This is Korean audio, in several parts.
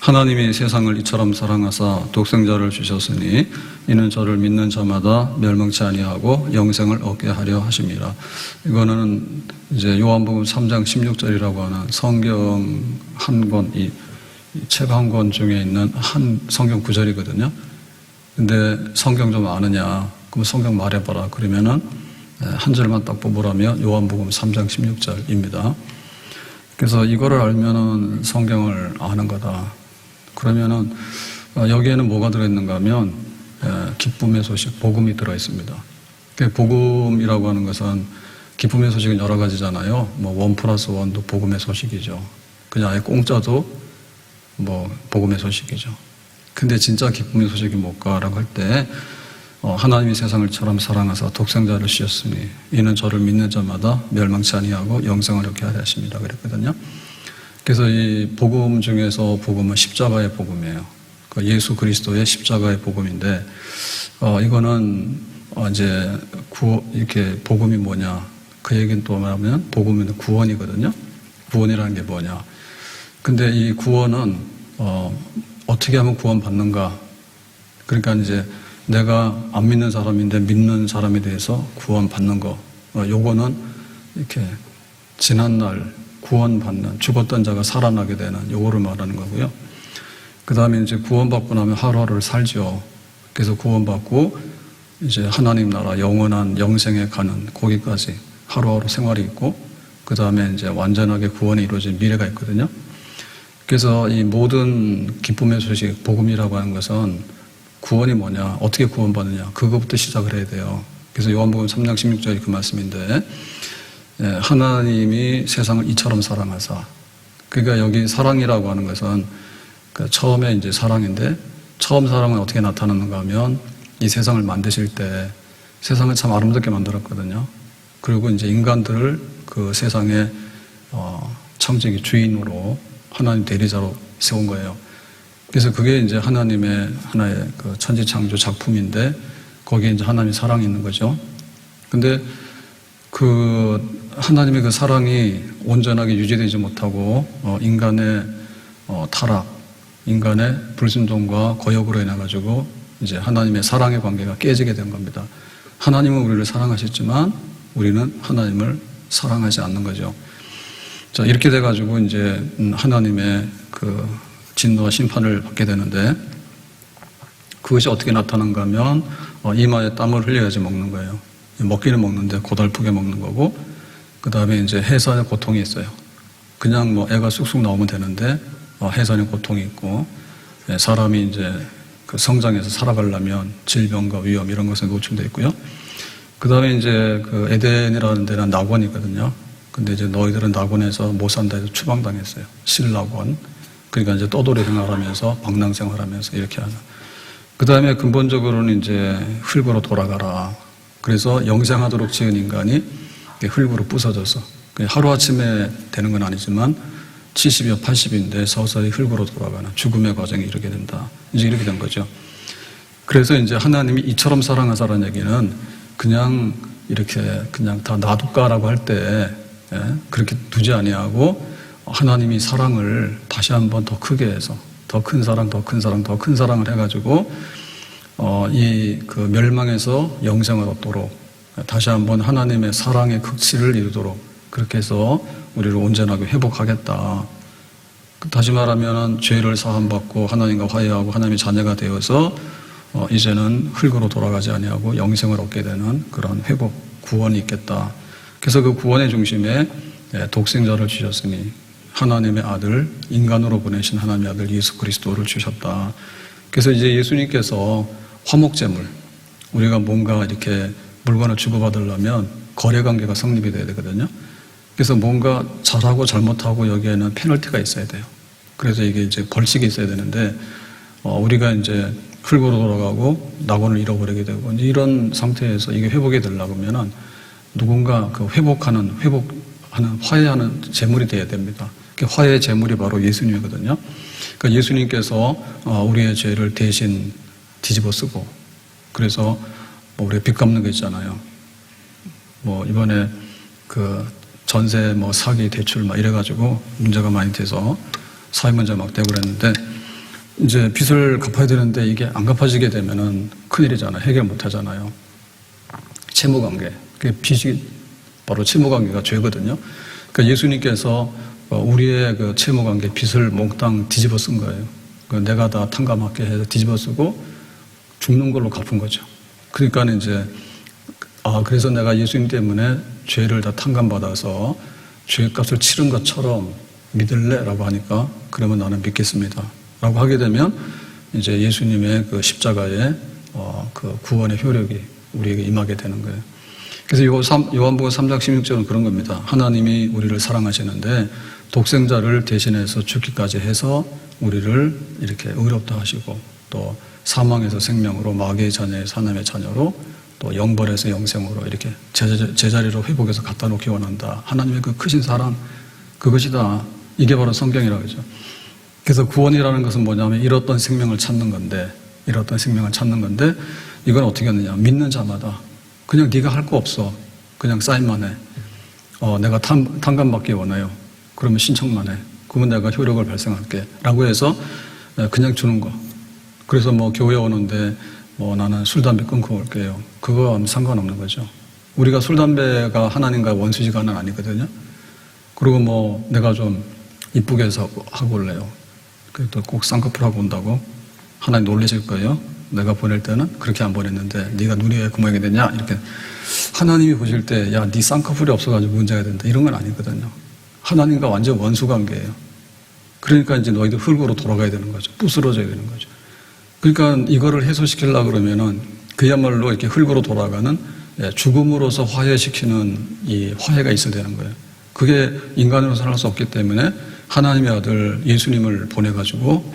하나님이 세상을 이처럼 사랑하사 독생자를 주셨으니 이는 저를 믿는 자마다 멸망치 아니하고 영생을 얻게 하려 하심이라. 이거는 이제 요한복음 3장 16절이라고 하는 성경 한 권, 이 책 한 권 중에 있는 한 성경 구절이거든요. 근데 성경 좀 아느냐? 그럼 성경 말해봐라. 그러면은 한 절만 딱 뽑으라면 요한복음 3장 16절입니다. 그래서 이거를 알면은 성경을 아는 거다. 그러면은 여기에는 뭐가 들어있는가 하면 기쁨의 소식, 복음이 들어있습니다. 복음이라고 하는 것은 기쁨의 소식은 여러 가지잖아요. 뭐 1+1도 복음의 소식이죠. 그냥 아예 공짜도 뭐 복음의 소식이죠. 근데 진짜 기쁨의 소식이 뭘까라고 할 때 하나님이 세상을 처럼 사랑하사 독생자를 주셨으니 이는 저를 믿는 자마다 멸망치 아니하고 영생을 얻게 하려 하십니다. 그랬거든요. 그래서 이 복음 중에서 복음은 십자가의 복음이에요. 예수 그리스도의 십자가의 복음인데, 이거는 이제 이렇게 복음이 뭐냐? 그 얘기는 또 말하면 복음은 구원이거든요. 구원이라는 게 뭐냐? 근데 이 구원은 어떻게 하면 구원받는가? 그러니까 이제 내가 안 믿는 사람인데 믿는 사람에 대해서 구원받는 거. 요거는 이렇게 지난날 구원받는, 죽었던 자가 살아나게 되는 요거를 말하는 거고요. 그 다음에 이제 구원받고 나면 하루하루를 살죠. 그래서 구원받고 이제 하나님 나라 영원한 영생에 가는 거기까지 하루하루 생활이 있고, 그 다음에 이제 완전하게 구원이 이루어진 미래가 있거든요. 그래서 이 모든 기쁨의 소식, 복음이라고 하는 것은 구원이 뭐냐, 어떻게 구원받느냐, 그거부터 시작을 해야 돼요. 그래서 요한복음 3장 16절이 그 말씀인데, 하나님이 세상을 이처럼 사랑하사. 그러니까 여기 사랑이라고 하는 것은 처음에 이제 사랑인데, 처음 사랑은 어떻게 나타나는가 하면 이 세상을 만드실 때 세상을 참 아름답게 만들었거든요. 그리고 이제 인간들을 그 세상의 청지기 주인으로 하나님 대리자로 세운 거예요. 그래서 그게 이제 하나님의 하나의 그 천지창조 작품인데 거기에 이제 하나님의 사랑이 있는 거죠. 근데 그 하나님의 그 사랑이 온전하게 유지되지 못하고 인간의 타락, 인간의 불순종과 거역으로 인해 가지고 이제 하나님의 사랑의 관계가 깨지게 된 겁니다. 하나님은 우리를 사랑하셨지만 우리는 하나님을 사랑하지 않는 거죠. 자, 이렇게 돼 가지고 이제 하나님의 그 진노와 심판을 받게 되는데, 그것이 어떻게 나타난가 하면 이마에 땀을 흘려야지 먹는 거예요. 먹기는 먹는데 고달프게 먹는 거고, 그 다음에 이제 해산의 고통이 있어요. 그냥 뭐 애가 쑥쑥 나오면 되는데 해산의 고통이 있고, 사람이 이제 그 성장해서 살아가려면 질병과 위험 이런 것에 노출되어 있고요. 그 다음에 이제 그 에덴이라는 데는 낙원이거든요. 근데 이제 너희들은 낙원에서 못 산다 해서 추방당했어요. 실낙원. 그러니까 이제 떠돌이 생활하면서 방랑 생활하면서 이렇게 하는. 그 다음에 근본적으로는 이제 흙으로 돌아가라. 그래서 영생하도록 지은 인간이 흙으로 부서져서 하루아침에 되는 건 아니지만 70여 80인데 서서히 흙으로 돌아가는 죽음의 과정에 이르게 된다. 이제 이렇게 된 거죠. 그래서 이제 하나님이 이처럼 사랑하사라는 얘기는 그냥 이렇게 그냥 다 놔둘까라고 할 때 그렇게 두지 아니하고 하나님이 사랑을 다시 한번 더 크게 해서 더 큰 사랑, 더 큰 사랑, 더 큰 사랑을 해가지고 이 그 멸망에서 영생을 얻도록 다시 한번 하나님의 사랑의 극치를 이루도록 그렇게 해서 우리를 온전하게 회복하겠다. 다시 말하면 죄를 사함받고 하나님과 화해하고 하나님의 자녀가 되어서 이제는 흙으로 돌아가지 아니하고 영생을 얻게 되는 그런 회복, 구원이 있겠다. 그래서 그 구원의 중심에 독생자를 주셨으니 하나님의 아들, 인간으로 보내신 하나님의 아들 예수 그리스도를 주셨다. 그래서 이제 예수님께서 화목제물, 우리가 뭔가 이렇게 물건을 주고받으려면 거래관계가 성립이 돼야 되거든요. 그래서 뭔가 잘하고 잘못하고 여기에는 페널티가 있어야 돼요. 그래서 이게 이제 벌칙이 있어야 되는데 우리가 이제 흙으로 돌아가고 낙원을 잃어버리게 되고 이런 상태에서 이게 회복이 되려고 하면은 누군가 그 회복하는 화해하는 제물이 돼야 됩니다. 그 화해의 제물이 바로 예수님이거든요. 그러니까 예수님께서 우리의 죄를 대신 뒤집어 쓰고, 그래서 뭐 우리가 빚 갚는 거 있잖아요. 뭐 이번에 그 전세 뭐 사기 대출 막 이래가지고 문제가 많이 돼서 사회 문제 막 되고 그랬는데 이제 빚을 갚아야 되는데 이게 안 갚아지게 되면은 큰일이잖아요. 해결 못 하잖아요. 채무관계. 그 빚이 바로 채무관계가 죄거든요. 그러니까 예수님께서 우리의 그 채무관계 빚을 몽땅 뒤집어 쓴 거예요. 내가 다 탕감하게 해서 뒤집어 쓰고 죽는 걸로 갚은 거죠. 그러니까 이제 그래서 내가 예수님 때문에 죄를 다 탕감받아서 죄값을 치른 것처럼 믿을래? 라고 하니까 그러면 나는 믿겠습니다. 라고 하게 되면 이제 예수님의 그 십자가의 그 구원의 효력이 우리에게 임하게 되는 거예요. 그래서 요한복음 3장 16절은 그런 겁니다. 하나님이 우리를 사랑하시는데 독생자를 대신해서 죽기까지 해서 우리를 이렇게 의롭다 하시고 또 사망에서 생명으로 마귀의 자녀에서 하나님의 자녀로 또 영벌에서 영생으로 이렇게 제자리로 회복해서 갖다 놓기 원한다. 하나님의 그 크신 사랑 그것이다. 이게 바로 성경이라고 하죠. 그래서 구원이라는 것은 뭐냐면 잃었던 생명을 찾는 건데 이건 어떻게 하느냐. 믿는 자마다 그냥 네가 할 거 없어. 그냥 사인만 해. 내가 탕감받기 원해요. 그러면 신청만 해. 그러면 내가 효력을 발생할게. 라고 해서 그냥 주는 거. 그래서 뭐 교회 오는데 나는 술, 담배 끊고 올게요. 그거 상관없는 거죠. 우리가 술, 담배가 하나님과 원수지간은 아니거든요. 그리고 뭐 내가 좀 이쁘게 해서 하고 올래요. 그래도 꼭 쌍꺼풀 하고 온다고 하나님 놀라실 거예요. 내가 보낼 때는 그렇게 안 보냈는데 네가 눈이 왜 그 모양이 되냐 이렇게 하나님이 보실 때 야, 네 쌍꺼풀이 없어가지고 문제가 된다 이런 건 아니거든요. 하나님과 완전 원수 관계예요. 그러니까 이제 너희들 흙으로 돌아가야 되는 거죠. 부스러져야 되는 거죠. 그러니까 이거를 해소시키려고 그러면은 그야말로 이렇게 흙으로 돌아가는 죽음으로서 화해시키는 이 화해가 있어야 되는 거예요. 그게 인간으로서는 할 수 없기 때문에 하나님의 아들 예수님을 보내가지고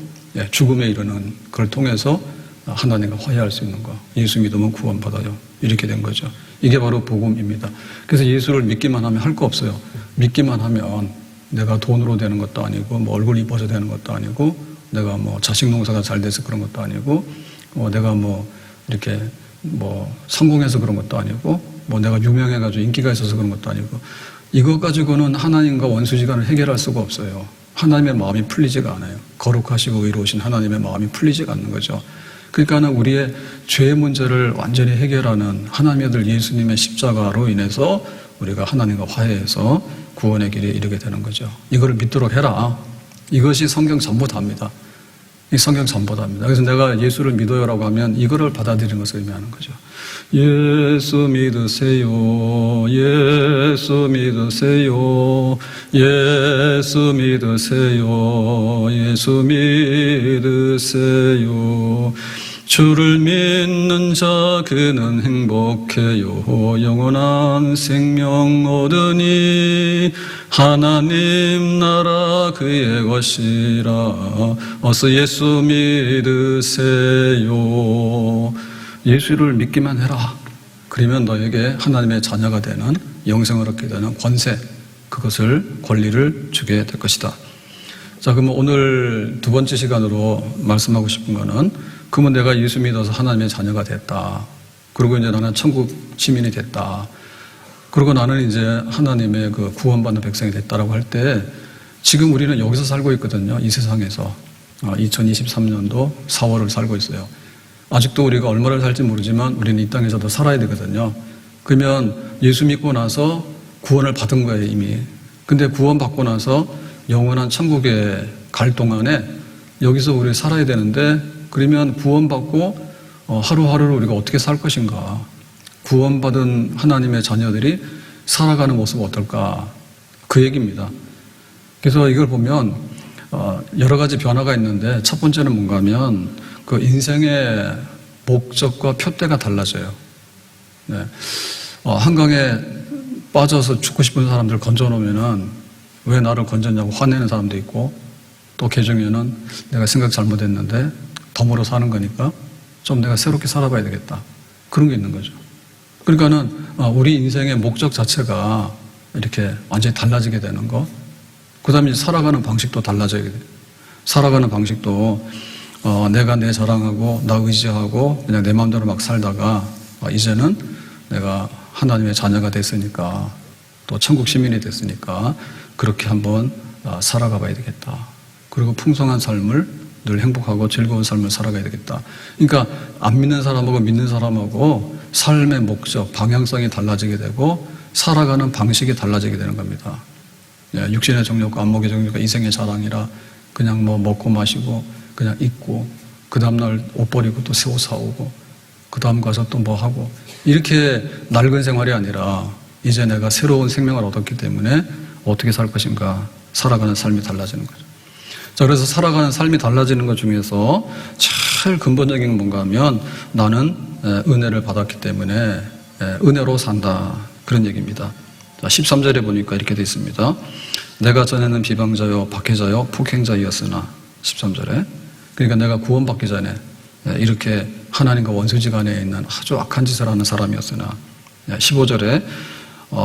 죽음에 이르는 그걸 통해서 하나님과 화해할 수 있는 거. 예수 믿으면 구원받아요. 이렇게 된 거죠. 이게 바로 복음입니다. 그래서 예수를 믿기만 하면 할 거 없어요. 믿기만 하면 내가 돈으로 되는 것도 아니고 뭐 얼굴 이뻐서 되는 것도 아니고 내가 뭐 자식 농사가 잘 돼서 그런 것도 아니고 내가 뭐 이렇게 뭐 성공해서 그런 것도 아니고 뭐 내가 유명해가지고 인기가 있어서 그런 것도 아니고 이것 가지고는 하나님과 원수지간을 해결할 수가 없어요. 하나님의 마음이 풀리지가 않아요. 거룩하시고 의로우신 하나님의 마음이 풀리지가 않는 거죠. 그러니까는 우리의 죄의 문제를 완전히 해결하는 하나님의 아들 예수님의 십자가로 인해서 우리가 하나님과 화해해서 구원의 길에 이르게 되는 거죠. 이거를 믿도록 해라. 이것이 성경 전부 다입니다. 이 성경 전부 다입니다. 그래서 내가 예수를 믿어요라고 하면 이거를 받아들이는 것을 의미하는 거죠. 예수 믿으세요. 예수 믿으세요. 예수 믿으세요. 예수 믿으세요. 주를 믿는 자 그는 행복해요. 영원한 생명 얻으니 하나님 나라 그의 것이라. 어서 예수 믿으세요. 예수를 믿기만 해라. 그러면 너에게 하나님의 자녀가 되는 영생을 얻게 되는 권세, 그것을 권리를 주게 될 것이다. 자, 그러면 오늘 두 번째 시간으로 말씀하고 싶은 거는 그러면 내가 예수 믿어서 하나님의 자녀가 됐다. 그리고 이제 나는 천국 시민이 됐다. 그리고 나는 이제 하나님의 그 구원받는 백성이 됐다라고 할 때 지금 우리는 여기서 살고 있거든요. 이 세상에서. 2023년도 4월을 살고 있어요. 아직도 우리가 얼마를 살지 모르지만 우리는 이 땅에서도 살아야 되거든요. 그러면 예수 믿고 나서 구원을 받은 거예요, 이미. 근데 구원받고 나서 영원한 천국에 갈 동안에 여기서 우리 살아야 되는데 그러면 구원받고 하루하루를 우리가 어떻게 살 것인가. 구원받은 하나님의 자녀들이 살아가는 모습은 어떨까. 그 얘기입니다. 그래서 이걸 보면 여러 가지 변화가 있는데 첫 번째는 뭔가 하면 그 인생의 목적과 표대가 달라져요. 네. 한강에 빠져서 죽고 싶은 사람들 건져놓으면은 왜 나를 건졌냐고 화내는 사람도 있고 또 개중에는 내가 생각 잘못했는데 덤으로 사는 거니까 좀 내가 새롭게 살아봐야 되겠다. 그런 게 있는 거죠. 그러니까는 우리 인생의 목적 자체가 이렇게 완전히 달라지게 되는 거. 그 다음에 살아가는 방식도 달라져야 돼요. 살아가는 방식도 내가 내 자랑하고 나 의지하고 그냥 내 마음대로 막 살다가 이제는 내가 하나님의 자녀가 됐으니까 또 천국 시민이 됐으니까 그렇게 한번 살아가 봐야 되겠다. 그리고 풍성한 삶을 늘 행복하고 즐거운 삶을 살아가야 되겠다. 그러니까 안 믿는 사람하고 믿는 사람하고 삶의 목적, 방향성이 달라지게 되고 살아가는 방식이 달라지게 되는 겁니다. 육신의 정욕과 안목의 정욕과 이생의 자랑이라 그냥 뭐 먹고 마시고 그냥 입고 그 다음날 옷 버리고 또 새 옷 사오고 그 다음 가서 또 뭐 하고 이렇게 낡은 생활이 아니라 이제 내가 새로운 생명을 얻었기 때문에 어떻게 살 것인가 살아가는 삶이 달라지는 거죠. 자, 그래서 살아가는 삶이 달라지는 것 중에서 제일 근본적인 건 뭔가 하면 나는 은혜를 받았기 때문에 은혜로 산다 그런 얘기입니다. 자, 13절에 보니까 이렇게 되어 있습니다. 내가 전에는 비방자요 박해자요 폭행자이었으나 13절에 그러니까 내가 구원받기 전에 이렇게 하나님과 원수지간에 있는 아주 악한 짓을 하는 사람이었으나 15절에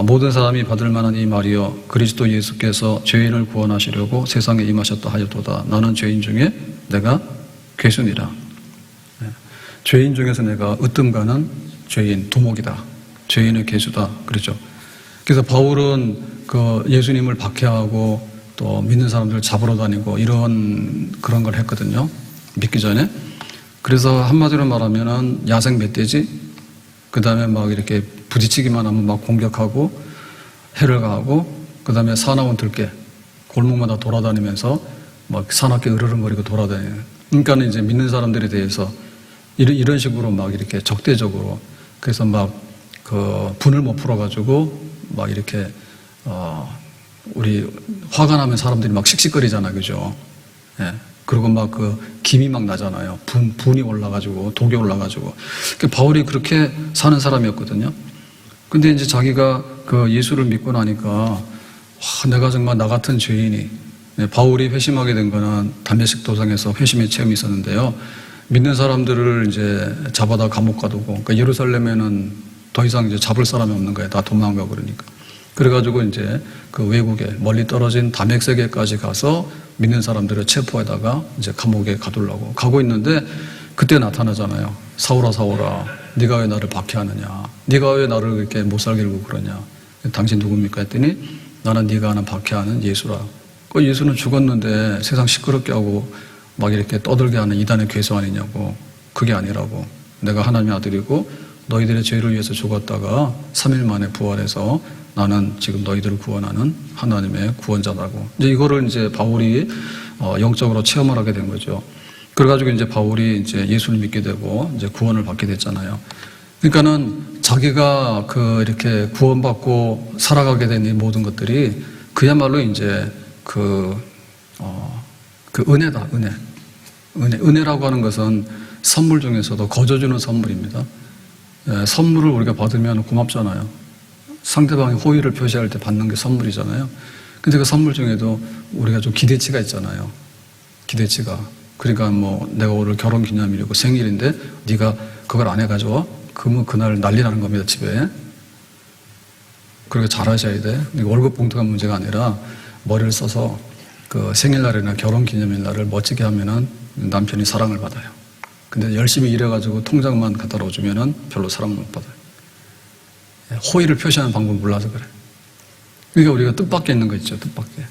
모든 사람이 받을 만한 이 말이여 그리스도 예수께서 죄인을 구원하시려고 세상에 임하셨다 하였도다. 나는 죄인 중에 내가 괴순이라. 죄인 중에서 내가 으뜸가는 죄인 두목이다. 죄인의 괴수다. 그렇죠. 그래서 바울은 그 예수님을 박해하고 또 믿는 사람들을 잡으러 다니고 이런 그런 걸 했거든요. 믿기 전에. 그래서 한마디로 말하면은 야생 멧돼지, 그 다음에 막 이렇게 부딪히기만 하면 막 공격하고 해를 가하고 그 다음에 사나운 들개, 골목마다 돌아다니면서 막 사납게 으르렁거리고 돌아다니는. 그러니까는 이제 믿는 사람들에 대해서 이런 식으로 막 이렇게 적대적으로 그래서 막 그 분을 못 풀어가지고 막 이렇게 우리 화가 나면 사람들이 막 씩씩거리잖아요, 그죠? 예. 그리고 막 그 김이 막 나잖아요. 분이 올라가지고 독이 올라가지고. 그러니까 바울이 그렇게 사는 사람이었거든요. 근데 이제 자기가 그 예수를 믿고 나니까 와, 내가 정말 나 같은 죄인이 바울이 회심하게 된 거는 담메색 도상에서 회심의 체험이 있었는데요. 믿는 사람들을 이제 잡아다 감옥 가두고 그러니까 예루살렘에는 더 이상 이제 잡을 사람이 없는 거예요. 다 도망가고 그러니까. 그래가지고 이제 그 외국에 멀리 떨어진 다멕세계까지 가서 믿는 사람들을 체포해다가 이제 감옥에 가두려고 가고 있는데 그때 나타나잖아요. 사울아 사울아 네가 왜 나를 박해하느냐, 네가 왜 나를 이렇게 못 살게 굴고 그러냐, 당신 누굽니까 했더니 나는 네가 하는 박해하는 예수라. 그 예수는 죽었는데 세상 시끄럽게 하고 막 이렇게 떠들게 하는 이단의 괴수 아니냐고. 그게 아니라고. 내가 하나님의 아들이고 너희들의 죄를 위해서 죽었다가 3일 만에 부활해서 나는 지금 너희들을 구원하는 하나님의 구원자라고. 이제 이거를 이제 바울이 영적으로 체험을 하게 된 거죠. 그래가지고 이제 바울이 이제 예수를 믿게 되고 이제 구원을 받게 됐잖아요. 그러니까는 자기가 그 이렇게 구원받고 살아가게 된 이 모든 것들이 그야말로 이제 그 은혜다, 은혜. 은혜라고 하는 것은 선물 중에서도 거저주는 선물입니다. 선물을 우리가 받으면 고맙잖아요. 상대방이 호의를 표시할 때 받는 게 선물이잖아요. 근데 그 선물 중에도 우리가 좀 기대치가 있잖아요. 기대치가. 그러니까 뭐 내가 오늘 결혼 기념일이고 생일인데 네가 그걸 안 해가지고 그러면 그날 난리 나는 겁니다, 집에. 그리고 잘하셔야 돼. 월급 봉투가 문제가 아니라 머리를 써서 그 생일날이나 결혼 기념일날을 멋지게 하면은 남편이 사랑을 받아요. 근데 열심히 일해가지고 통장만 갖다 넣어주면은 별로 사랑을 못 받아요. 호의를 표시하는 방법을 몰라서 그래. 그러니까 우리가 뜻밖에 있는 거 있죠, 뜻밖에.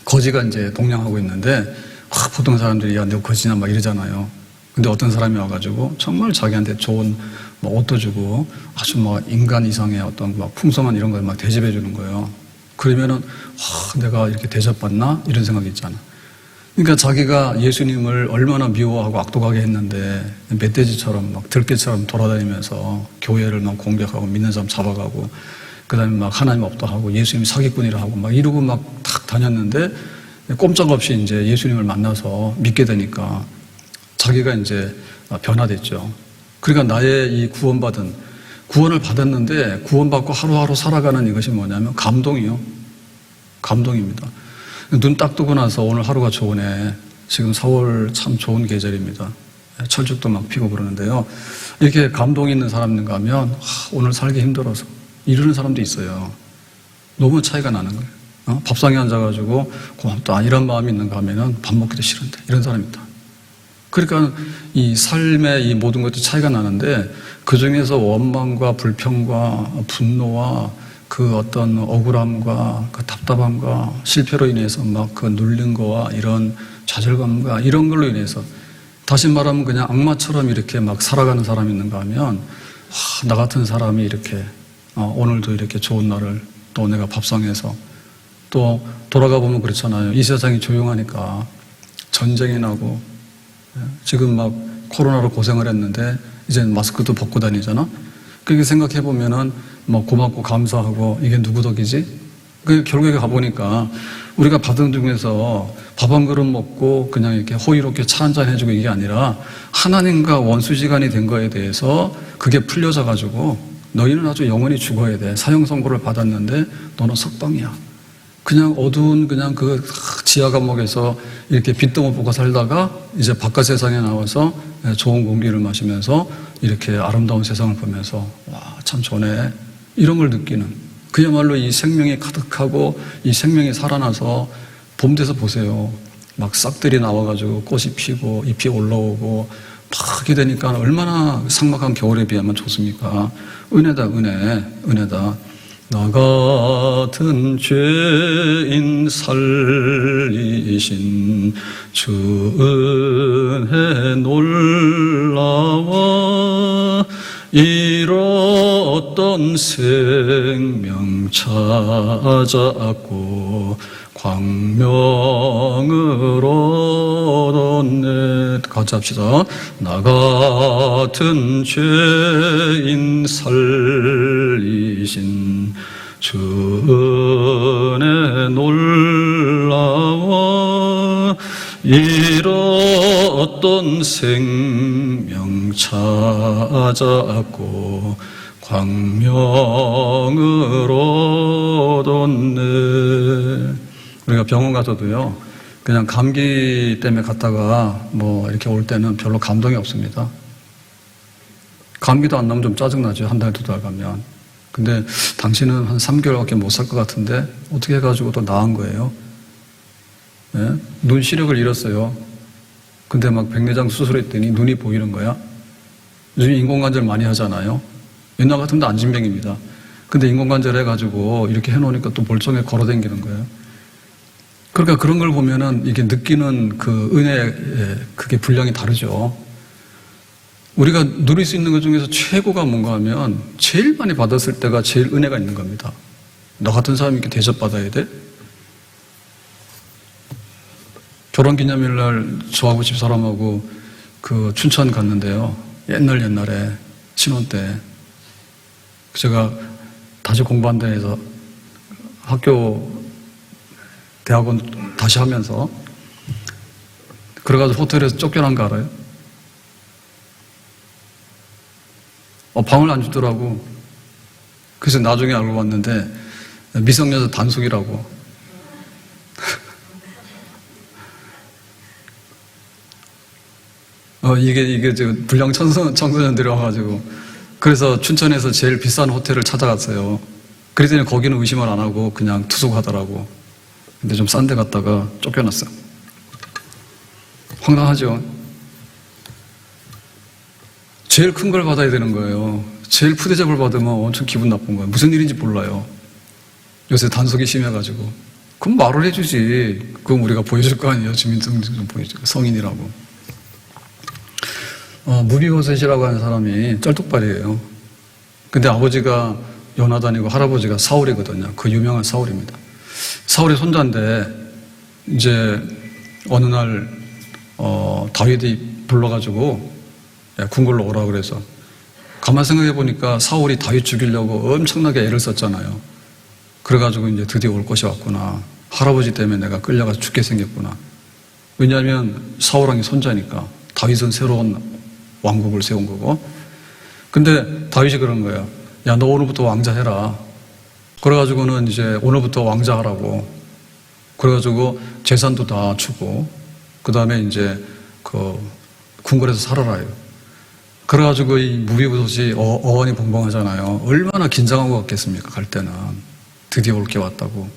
거지가 이제 동냥하고 있는데, 보통 사람들이, 야, 너 거지냐, 막 이러잖아요. 근데 어떤 사람이 와가지고, 정말 자기한테 좋은, 옷도 주고, 아주 인간 이상의 어떤 풍성한 이런 걸 막 대접해 주는 거예요. 그러면은, 내가 이렇게 대접받나? 이런 생각이 있잖아. 그러니까 자기가 예수님을 얼마나 미워하고 악독하게 했는데 멧돼지처럼 막 들개처럼 돌아다니면서 교회를 막 공격하고 믿는 사람 잡아가고 그 다음에 막 하나님 없다 하고 예수님 사기꾼이라 하고 막 이러고 막 탁 다녔는데 꼼짝없이 이제 예수님을 만나서 믿게 되니까 자기가 이제 변화됐죠. 그러니까 나의 이 구원을 받았는데 구원받고 하루하루 살아가는 이것이 뭐냐면 감동이요. 감동입니다. 눈 딱 뜨고 나서 오늘 하루가 좋으네. 지금 4월 참 좋은 계절입니다. 철쭉도 막 피고 그러는데요. 이렇게 감동이 있는 사람인가 하면 오늘 살기 힘들어서 이러는 사람도 있어요. 너무 차이가 나는 거예요. 밥상에 앉아가지고 고맙다 이런 마음이 있는가 하면은 밥 먹기도 싫은데 이런 사람이 있다. 그러니까 이 삶의 이 모든 것도 차이가 나는데 그 중에서 원망과 불평과 분노와 그 어떤 억울함과 그 답답함과 실패로 인해서 막 그 눌린 거와 이런 좌절감과 이런 걸로 인해서 다시 말하면 그냥 악마처럼 이렇게 막 살아가는 사람이 있는가 하면 나 같은 사람이 이렇게 오늘도 이렇게 좋은 날을 또 내가 밥상에서 또 돌아가 보면 그렇잖아요. 이 세상이 조용하니까 전쟁이 나고 지금 막 코로나로 고생을 했는데 이제 마스크도 벗고 다니잖아. 그렇게 생각해 보면은 뭐 고맙고 감사하고 이게 누구 덕이지? 그 결국에 가보니까 우리가 받은 중에서 밥 한 그릇 먹고 그냥 이렇게 호의롭게 차 한잔 해주고 이게 아니라 하나님과 원수지간이 된 거에 대해서 그게 풀려져 가지고 너희는 아주 영원히 죽어야 돼. 사형 선고를 받았는데 너는 석방이야. 그냥 어두운 그냥 그 지하 감옥에서 이렇게 빛도 못 보고 살다가 이제 바깥 세상에 나와서 좋은 공기를 마시면서 이렇게 아름다운 세상을 보면서 와, 참 좋네. 이런 걸 느끼는 그야말로 이 생명이 가득하고 이 생명이 살아나서 봄 돼서 보세요. 막 싹들이 나와가지고 꽃이 피고 잎이 올라오고 막 하게 되니까 얼마나 삭막한 겨울에 비하면 좋습니까? 은혜다, 은혜다. 나 같은 죄인 살리신 주 은혜 놀라워 잃었던 생명 찾았고 광명을 얻었네. 같이 합시다. 나 같은 죄인 살리신 주 은혜 놀라워 잃었던 생명 찾았고 광명을 얻었네. 우리가 병원 가서도요, 그냥 감기 때문에 갔다가 뭐 이렇게 올 때는 별로 감동이 없습니다. 감기도 안 나면 좀 짜증나죠. 한 달, 두 달 가면. 근데 당신은 한 3개월밖에 못 살 것 같은데 어떻게 해가지고 또 나은 거예요? 네? 눈 시력을 잃었어요. 근데 막 백내장 수술했더니 눈이 보이는 거야. 요즘 인공관절 많이 하잖아요. 옛날 같으면 안진병입니다. 근데 인공관절 해가지고 이렇게 해놓으니까 또 멀쩡하게 걸어다니는 거예요. 그러니까 그런 걸 보면은 이게 느끼는 그 은혜의 그게 분량이 다르죠. 우리가 누릴 수 있는 것 중에서 최고가 뭔가 하면 제일 많이 받았을 때가 제일 은혜가 있는 겁니다. 너 같은 사람이 이렇게 대접받아야 돼? 결혼기념일날 저하고 집사람하고 그 춘천 갔는데요. 옛날에 신혼 때 제가 다시 공부한다 해서 학교 대학원 다시 하면서 그래가지고 호텔에서 쫓겨난 거 알아요? 방을 안 주더라고. 그래서 나중에 알고 봤는데 미성년자 단속이라고. 이게 지금 불량 청소년들이 와가지고 그래서 춘천에서 제일 비싼 호텔을 찾아갔어요. 그랬더니 거기는 의심을 안 하고 그냥 투숙하더라고. 근데 좀 싼 데 갔다가 쫓겨났어요. 황당하죠? 제일 큰 걸 받아야 되는 거예요. 제일 푸대접을 받으면 엄청 기분 나쁜 거예요. 무슨 일인지 몰라요. 요새 단속이 심해가지고. 그럼 말을 해주지. 그럼 우리가 보여줄 거 아니에요. 주민등록 좀 보여주고. 성인이라고. 무비보셋이라고 하는 사람이 쩔뚝발이에요. 근데 아버지가 요나단이고 할아버지가 사울이거든요. 그 유명한 사울입니다. 사울의 손자인데 이제 어느 날 다윗이 불러가지고 궁궐로 오라고 그래서 가만 생각해 보니까 사울이 다윗 죽이려고 엄청나게 애를 썼잖아요. 그래가지고 이제 드디어 올 것이 왔구나. 할아버지 때문에 내가 끌려가서 죽게 생겼구나. 왜냐하면 사울왕이 손자니까 다윗은 새로운 왕국을 세운 거고. 근데 다윗이 그런 거야. 야, 너 오늘부터 왕자 해라. 그래가지고는 이제 오늘부터 왕자 하라고. 그래가지고 재산도 다 주고, 그 다음에 이제 그 궁궐에서 살아라요. 그래가지고 이 무비보셋이 어안이 벙벙하잖아요. 얼마나 긴장한 것 같겠습니까? 갈 때는 드디어 올 게 왔다고.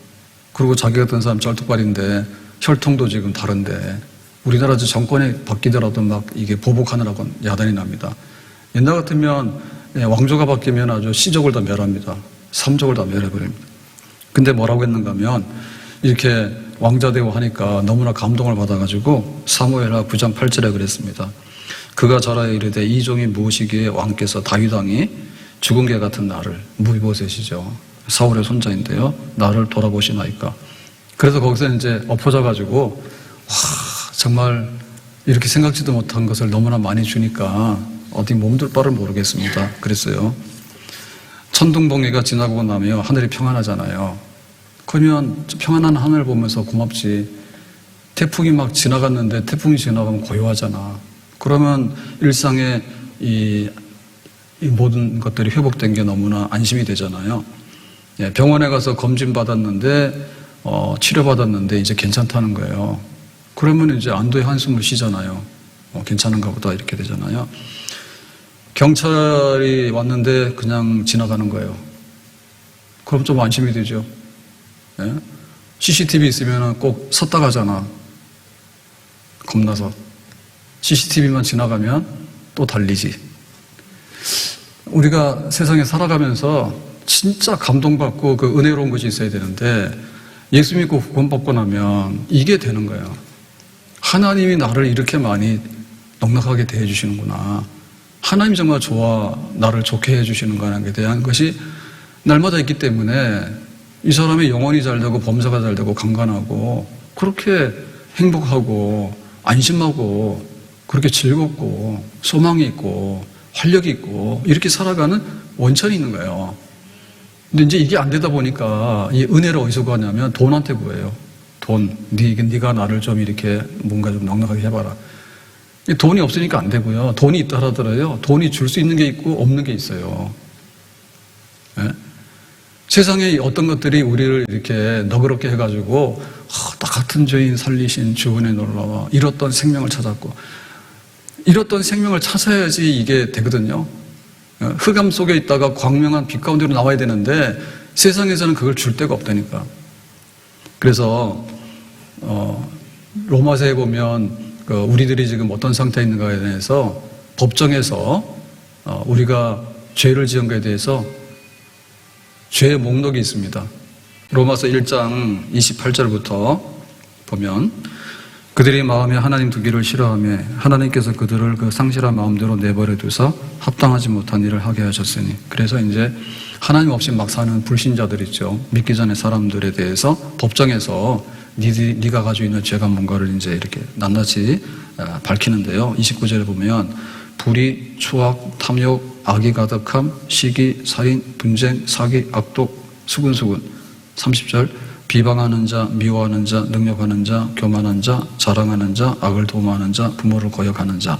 그리고 자기가 든 사람 쩔뚝발인데 혈통도 지금 다른데 우리나라 정권이 바뀌더라도 막 이게 보복하느라고 야단이 납니다. 옛날 같으면 왕조가 바뀌면 아주 시족을 다 멸합니다. 삼족을 다 멸해버립니다. 근데 뭐라고 했는가 하면 이렇게 왕자 되고 하니까 너무나 감동을 받아가지고 사무엘하 9장 8절에 그랬습니다. 그가 절하여 이르되 이 종이 무엇이기에 왕께서 다윗 왕이 죽은 개 같은 나를, 무비보셋이죠, 사울의 손자인데요, 나를 돌아보시나이까. 그래서 거기서 이제 엎어져가지고 와, 정말 이렇게 생각지도 못한 것을 너무나 많이 주니까 어디 몸둘 바를 모르겠습니다. 그랬어요. 천둥번개가 지나고 나면 하늘이 평안하잖아요. 그러면 평안한 하늘 보면서 고맙지. 태풍이 막 지나갔는데 태풍이 지나가면 고요하잖아. 그러면 일상의 이 모든 것들이 회복된 게 너무나 안심이 되잖아요. 예, 병원에 가서 검진 받았는데 치료받았는데 이제 괜찮다는 거예요. 그러면 이제 안도의 한숨을 쉬잖아요. 괜찮은가 보다 이렇게 되잖아요. 경찰이 왔는데 그냥 지나가는 거예요. 그럼 좀 안심이 되죠. 예? CCTV 있으면 꼭 섰다 가잖아. 겁나서. CCTV만 지나가면 또 달리지. 우리가 세상에 살아가면서 진짜 감동받고 그 은혜로운 것이 있어야 되는데 예수 믿고 구원받고 나면 이게 되는 거예요. 하나님이 나를 이렇게 많이 넉넉하게 대해주시는구나. 하나님이 정말 좋아 나를 좋게 해주시는 거에 대한 것이 날마다 있기 때문에 이 사람의 영혼이 잘되고 범사가 잘되고 강건하고 그렇게 행복하고 안심하고 그렇게 즐겁고 소망이 있고 활력이 있고 이렇게 살아가는 원천이 있는 거예요. 근데 이제 이게 안 되다 보니까 이 은혜를 어디서 구하냐면 돈한테 구해요. 돈. 네가 나를 좀 이렇게 뭔가 좀 넉넉하게 해봐라. 돈이 없으니까 안 되고요. 돈이 있다 하더라도요. 돈이 줄 수 있는 게 있고 없는 게 있어요. 네? 세상에 어떤 것들이 우리를 이렇게 너그럽게 해가지고 나 같은 죄인 살리신 주은혜 놀라와 잃었던 생명을 찾았고 잃었던 생명을 찾아야지 이게 되거든요. 흑암 속에 있다가 광명한 빛 가운데로 나와야 되는데 세상에서는 그걸 줄 데가 없다니까. 그래서 로마서에 보면 우리들이 지금 어떤 상태에 있는가에 대해서 법정에서 우리가 죄를 지은 것에 대해서 죄의 목록이 있습니다. 로마서 1장 28절부터 보면 그들이 마음에 하나님 두기를 싫어하며 하나님께서 그들을 그 상실한 마음대로 내버려 두사 합당하지 못한 일을 하게 하셨으니, 그래서 이제 하나님 없이 막 사는 불신자들 있죠. 믿기 전에 사람들에 대해서 법정에서 네가 가지고 있는 죄가 뭔가를 이제 이렇게 낱낱이 밝히는데요. 29절에 보면 불의, 추악, 탐욕, 악이 가득함, 시기, 살인, 분쟁, 사기, 악독, 수근수근. 30절 비방하는 자, 미워하는 자, 능력하는 자, 교만한 자, 자랑하는 자, 악을 도모하는 자, 부모를 거역하는 자.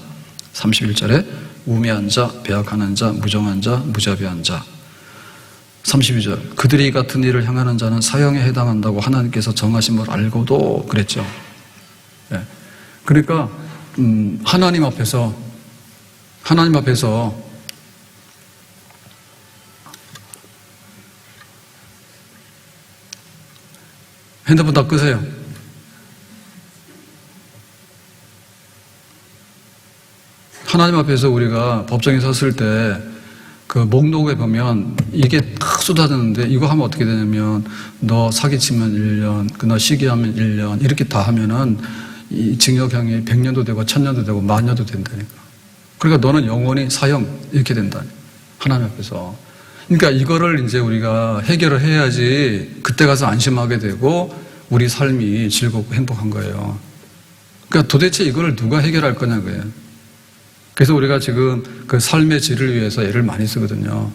31절에 우매한 자, 배악하는 자, 무정한 자, 무자비한 자. 32절 그들이 이 같은 일을 행하는 자는 사형에 해당한다고 하나님께서 정하신 걸 알고도 그랬죠. 네. 그러니까 하나님 앞에서 핸드폰 다 끄세요. 하나님 앞에서 우리가 법정에 섰을 때 그 목록에 보면 이게 딱 쏟아지는데 이거 하면 어떻게 되냐면 너 사기치면 1년, 너 시기하면 1년 이렇게 다 하면은 이 징역형이 100년도 되고 1000년도 되고 10,000년도 된다니까. 그러니까 너는 영원히 사형 이렇게 된다니. 하나님 앞에서. 그러니까 이거를 이제 우리가 해결을 해야지 그때 가서 안심하게 되고 우리 삶이 즐겁고 행복한 거예요. 그러니까 도대체 이거를 누가 해결할 거냐고요. 그래서 우리가 지금 그 삶의 질을 위해서 애를 많이 쓰거든요.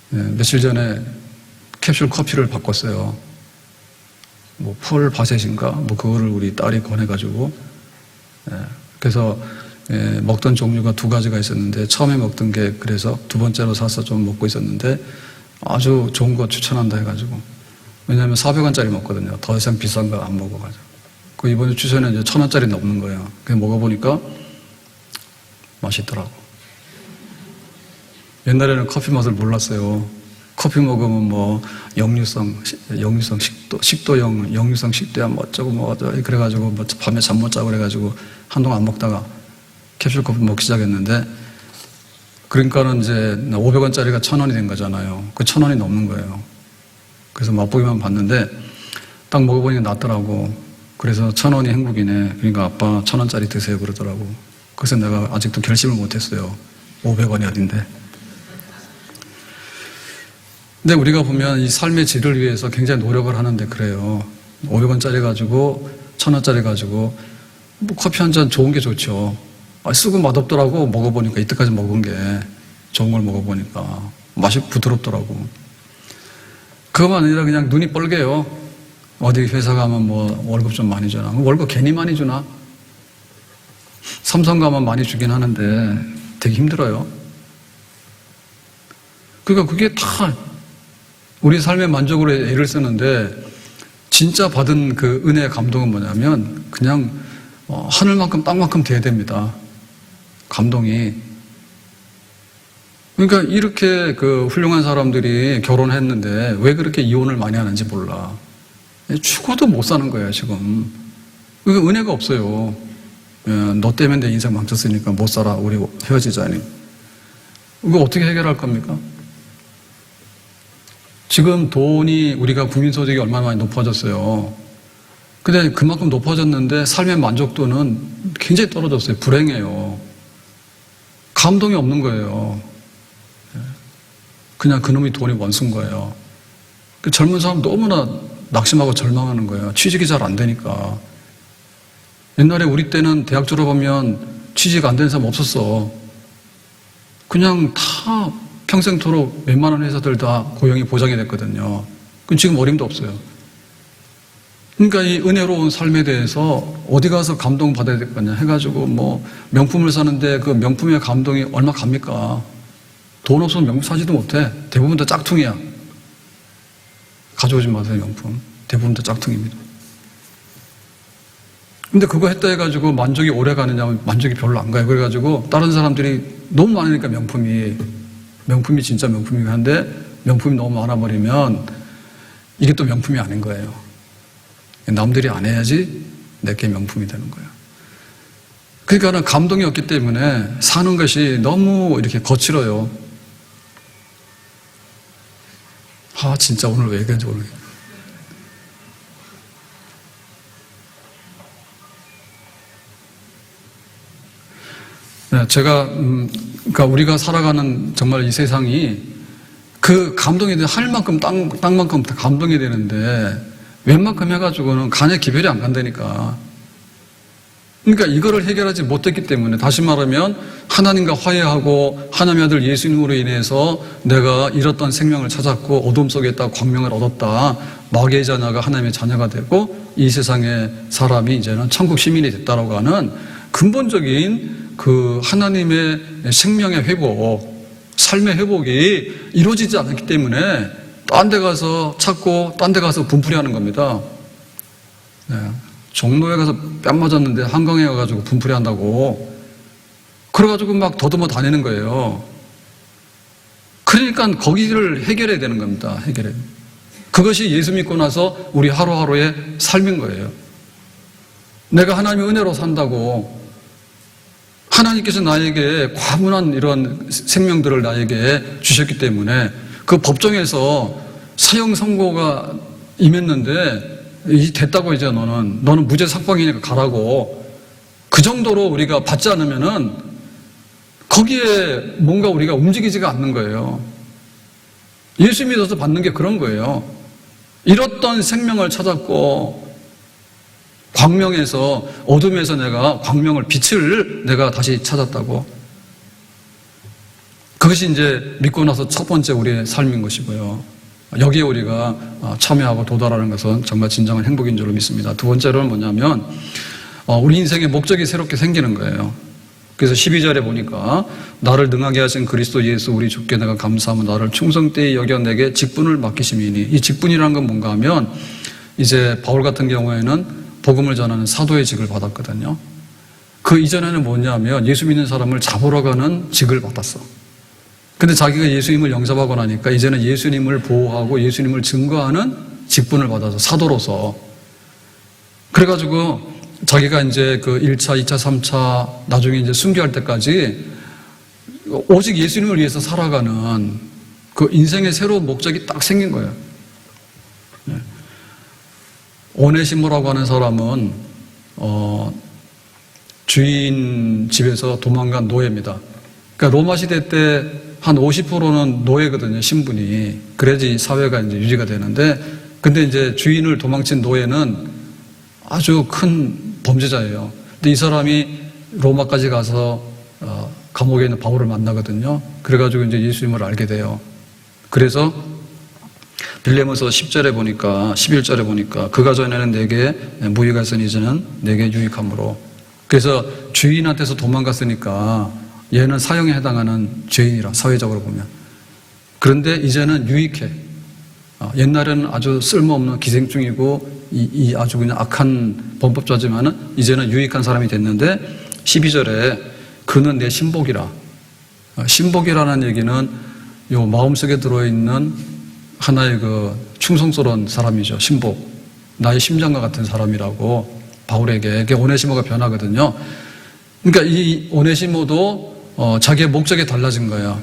네, 며칠 전에 캡슐 커피를 바꿨어요. 뭐 폴 바셋인가? 뭐 그거를 우리 딸이 권해가지고. 그래서 먹던 종류가 2가지가 있었는데 처음에 먹던 게 그래서 2번째로 사서 좀 먹고 있었는데 아주 좋은 거 추천한다 해가지고. 왜냐하면 400원짜리 먹거든요. 더 이상 비싼 거 안 먹어가지고. 그 이번에 추천에 이제 1,000원짜리 넘는 거예요. 그래서 먹어보니까 맛있더라고. 옛날에는 커피 맛을 몰랐어요. 커피 먹으면 뭐 역류성 식도염, 역류성 식도염 뭐 어쩌고 뭐 어쩌고 그래가지고 뭐 밤에 잠 못 자고 그래가지고 한동안 안 먹다가 캡슐 커피 먹기 시작했는데 그러니까는 이제 500원짜리가 1,000원이 된 거잖아요. 그 1,000원이 넘는 거예요. 그래서 맛보기만 봤는데 딱 먹어보니까 낫더라고. 그래서 1,000원이 행복이네. 그러니까 아빠 1,000원짜리 드세요 그러더라고. 그래서 내가 아직도 결심을 못했어요. 500원이 어딘데. 근데 우리가 보면 이 삶의 질을 위해서 굉장히 노력을 하는데 그래요. 500원짜리 가지고 1,000원짜리 가지고 뭐 커피 한 잔 좋은 게 좋죠. 쓰고 맛없더라고. 먹어보니까 이때까지 먹은 게 좋은 걸 먹어보니까 맛이 부드럽더라고. 그것만 아니라 그냥 눈이 뻘개요. 어디 회사 가면 뭐 월급 좀 많이 주나? 월급 괜히 많이 주나? 삼성 가면 많이 주긴 하는데 되게 힘들어요. 그러니까 그게 다 우리 삶의 만족으로 애를 쓰는데 진짜 받은 그 은혜의 감동은 뭐냐면 그냥 하늘만큼 땅만큼 돼야 됩니다. 감동이. 그러니까 이렇게 그 훌륭한 사람들이 결혼했는데 왜 그렇게 이혼을 많이 하는지 몰라. 죽어도 못 사는 거예요, 지금. 그러니까 은혜가 없어요. 너 때문에 내 인생 망쳤으니까 못 살아. 우리 헤어지자니. 이거 어떻게 해결할 겁니까? 지금 돈이 우리가 국민소득이 얼마나 많이 높아졌어요. 근데 그만큼 높아졌는데 삶의 만족도는 굉장히 떨어졌어요. 불행해요. 감동이 없는 거예요. 그냥 그놈이 돈이 원수인 거예요. 그 젊은 사람 너무나 낙심하고 절망하는 거예요. 취직이 잘 안 되니까. 옛날에 우리 때는 대학 졸업하면 취직 안 된 사람 없었어. 그냥 다 평생토록 웬만한 회사들 다 고용이 보장이 됐거든요. 지금 어림도 없어요. 그러니까 이 은혜로운 삶에 대해서 어디 가서 감동받아야 될 거냐 해가지고 뭐 명품을 사는데 그 명품의 감동이 얼마 갑니까? 돈 없으면 명품 사지도 못해. 대부분 다 짝퉁이야. 가져오지 마세요, 명품. 대부분 다 짝퉁입니다. 근데 그거 했다 해가지고 만족이 오래 가느냐면 만족이 별로 안 가요. 그래가지고 다른 사람들이 너무 많으니까 명품이 진짜 명품이긴 한데 명품이 너무 많아버리면 이게 또 명품이 아닌 거예요. 남들이 안 해야지 내게 명품이 되는 거예요. 그러니까 감동이 없기 때문에 사는 것이 너무 이렇게 거칠어요. 진짜 오늘 왜 그런지 모르겠어요. 네, 제가 그러니까 우리가 살아가는 정말 이 세상이 그 감동이 할 만큼 땅만큼 다 감동이 되는데 웬만큼 해가지고는 간에 기별이 안 간다니까. 그러니까 이거를 해결하지 못했기 때문에 다시 말하면 하나님과 화해하고 하나님의 아들 예수님으로 인해서 내가 잃었던 생명을 찾았고 어둠 속에 있다 광명을 얻었다. 마귀의 자녀가 하나님의 자녀가 되고 이 세상의 사람이 이제는 천국 시민이 됐다라고 하는 근본적인 그 하나님의 생명의 회복, 삶의 회복이 이루어지지 않았기 때문에 딴 데 가서 찾고 딴 데 가서 분풀이 하는 겁니다. 네. 종로에 가서 뺨 맞았는데 한강에 가가지고 분풀이 한다고 그래가지고 막 더듬어 다니는 거예요. 그러니까 거기를 해결해야 되는 겁니다. 해결해. 그것이 예수 믿고 나서 우리 하루하루의 삶인 거예요. 내가 하나님의 은혜로 산다고 하나님께서 나에게 과분한 이런 생명들을 나에게 주셨기 때문에 그 법정에서 사형 선고가 임했는데 됐다고 이제 너는 무죄 sak방이니까 가라고 그 정도로 우리가 받지 않으면은 거기에 뭔가 우리가 움직이지가 않는 거예요. 예수 믿어서 받는 게 그런 거예요. 잃었던 생명을 찾았고 광명에서 어둠에서 내가 광명을 빛을 내가 다시 찾았다고. 그것이 이제 믿고 나서 첫 번째 우리의 삶인 것이고요. 여기에 우리가 참여하고 도달하는 것은 정말 진정한 행복인 줄로 믿습니다. 두 번째로는 뭐냐면 우리 인생의 목적이 새롭게 생기는 거예요. 그래서 12절에 보니까 나를 능하게 하신 그리스도 예수 우리 주께 내가 감사하며 나를 충성되이 여겨 내게 직분을 맡기심이니 이 직분이라는 건 뭔가 하면 이제 바울 같은 경우에는 복음을 전하는 사도의 직을 받았거든요. 그 이전에는 뭐냐면 예수 믿는 사람을 잡으러 가는 직을 받았어. 근데 자기가 예수님을 영접하고 나니까 이제는 예수님을 보호하고 예수님을 증거하는 직분을 받아서 사도로서 그래가지고 자기가 이제 그 1차, 2차, 3차 나중에 이제 순교할 때까지 오직 예수님을 위해서 살아가는 그 인생의 새로운 목적이 딱 생긴 거예요. 오네시모라고 하는 사람은 주인 집에서 도망간 노예입니다. 그러니까 로마 시대 때 한 50%는 노예거든요, 신분이. 그래야지 사회가 이제 유지가 되는데, 근데 이제 주인을 도망친 노예는 아주 큰 범죄자예요. 근데 이 사람이 로마까지 가서 감옥에 있는 바울을 만나거든요. 그래가지고 이제 예수님을 알게 돼요. 그래서 빌레모서 10절에 보니까, 11절에 보니까, 그가 전에는 내게 무익하였으니 이제는 내게 유익함으로. 그래서 주인한테서 도망갔으니까 얘는 사형에 해당하는 죄인이라, 사회적으로 보면. 그런데 이제는 유익해. 옛날에는 아주 쓸모없는 기생충이고 이 아주 그냥 악한 범법자지만은 이제는 유익한 사람이 됐는데 12절에 그는 내 신복이라. 신복이라는 얘기는 요 마음속에 들어있는 하나의 그 충성스러운 사람이죠. 신복. 나의 심장과 같은 사람이라고 바울에게. 이게 오네시모가 변하거든요. 그러니까 이 오네시모도 자기의 목적이 달라진 거예요.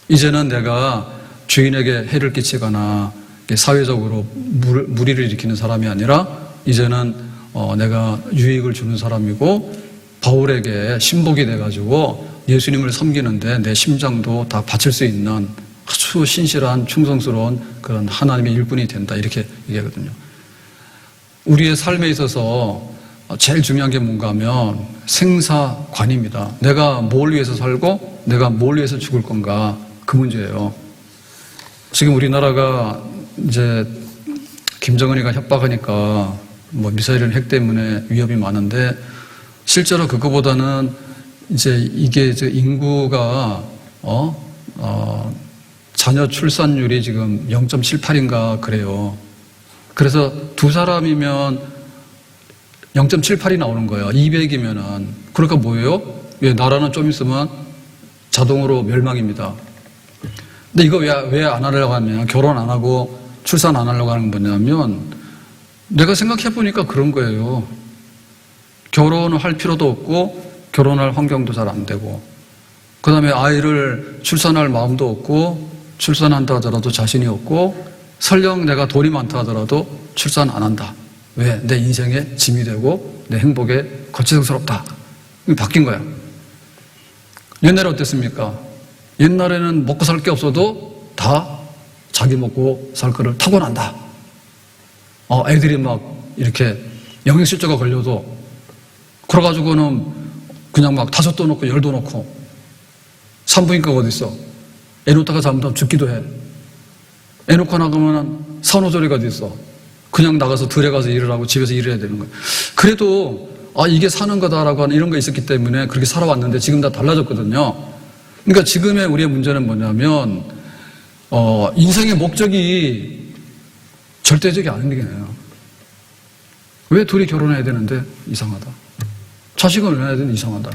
이제는 내가 주인에게 해를 끼치거나 사회적으로 무리를 일으키는 사람이 아니라 이제는 내가 유익을 주는 사람이고 바울에게 신복이 돼가지고 예수님을 섬기는데 내 심장도 다 바칠 수 있는 아주 신실한 충성스러운 그런 하나님의 일꾼이 된다, 이렇게 얘기하거든요. 우리의 삶에 있어서 제일 중요한 게 뭔가 하면 생사관입니다. 내가 뭘 위해서 살고 내가 뭘 위해서 죽을 건가, 그 문제예요. 지금 우리나라가 이제 김정은이가 협박하니까 뭐 미사일이나 핵 때문에 위협이 많은데 실제로 그거보다는 이제 이게 인구가 자녀 출산율이 지금 0.78인가 그래요. 그래서 두 사람이면 0.78이 나오는 거예요. 200이면은. 그러니까 뭐예요? 나라는 좀 있으면 자동으로 멸망입니다. 근데 이거 왜 안 하려고 하면, 결혼 안 하고 출산 안 하려고 하는 건 뭐냐면, 내가 생각해 보니까 그런 거예요. 결혼을 할 필요도 없고, 결혼할 환경도 잘 안 되고, 그 다음에 아이를 출산할 마음도 없고, 출산한다 하더라도 자신이 없고, 설령 내가 돈이 많다 하더라도 출산 안 한다. 왜? 내 인생에 짐이 되고 내 행복에 거치장스럽다. 바뀐 거야. 옛날에 어땠습니까? 옛날에는 먹고 살 게 없어도 다 자기 먹고 살 거를 타고난다. 애들이 막 이렇게 영양실조가 걸려도 그래가지고는 그냥 막 5도 놓고 10도 놓고 산부인과가 어디 있어? 애 놓다가 잘못하면 죽기도 해. 애 놓고 나가면 산후조리가 어디 있어? 그냥 나가서 들에 가서 일을 하고 집에서 일을 해야 되는 거예요. 그래도 이게 사는 거다라고 하는 이런 거 있었기 때문에 그렇게 살아왔는데 지금 다 달라졌거든요. 그러니까 지금의 우리의 문제는 뭐냐면 인생의 목적이 절대적이 아닌 게 아니에요. 왜 둘이 결혼해야 되는데 이상하다. 자식을 낳아야 되는데 이상하다.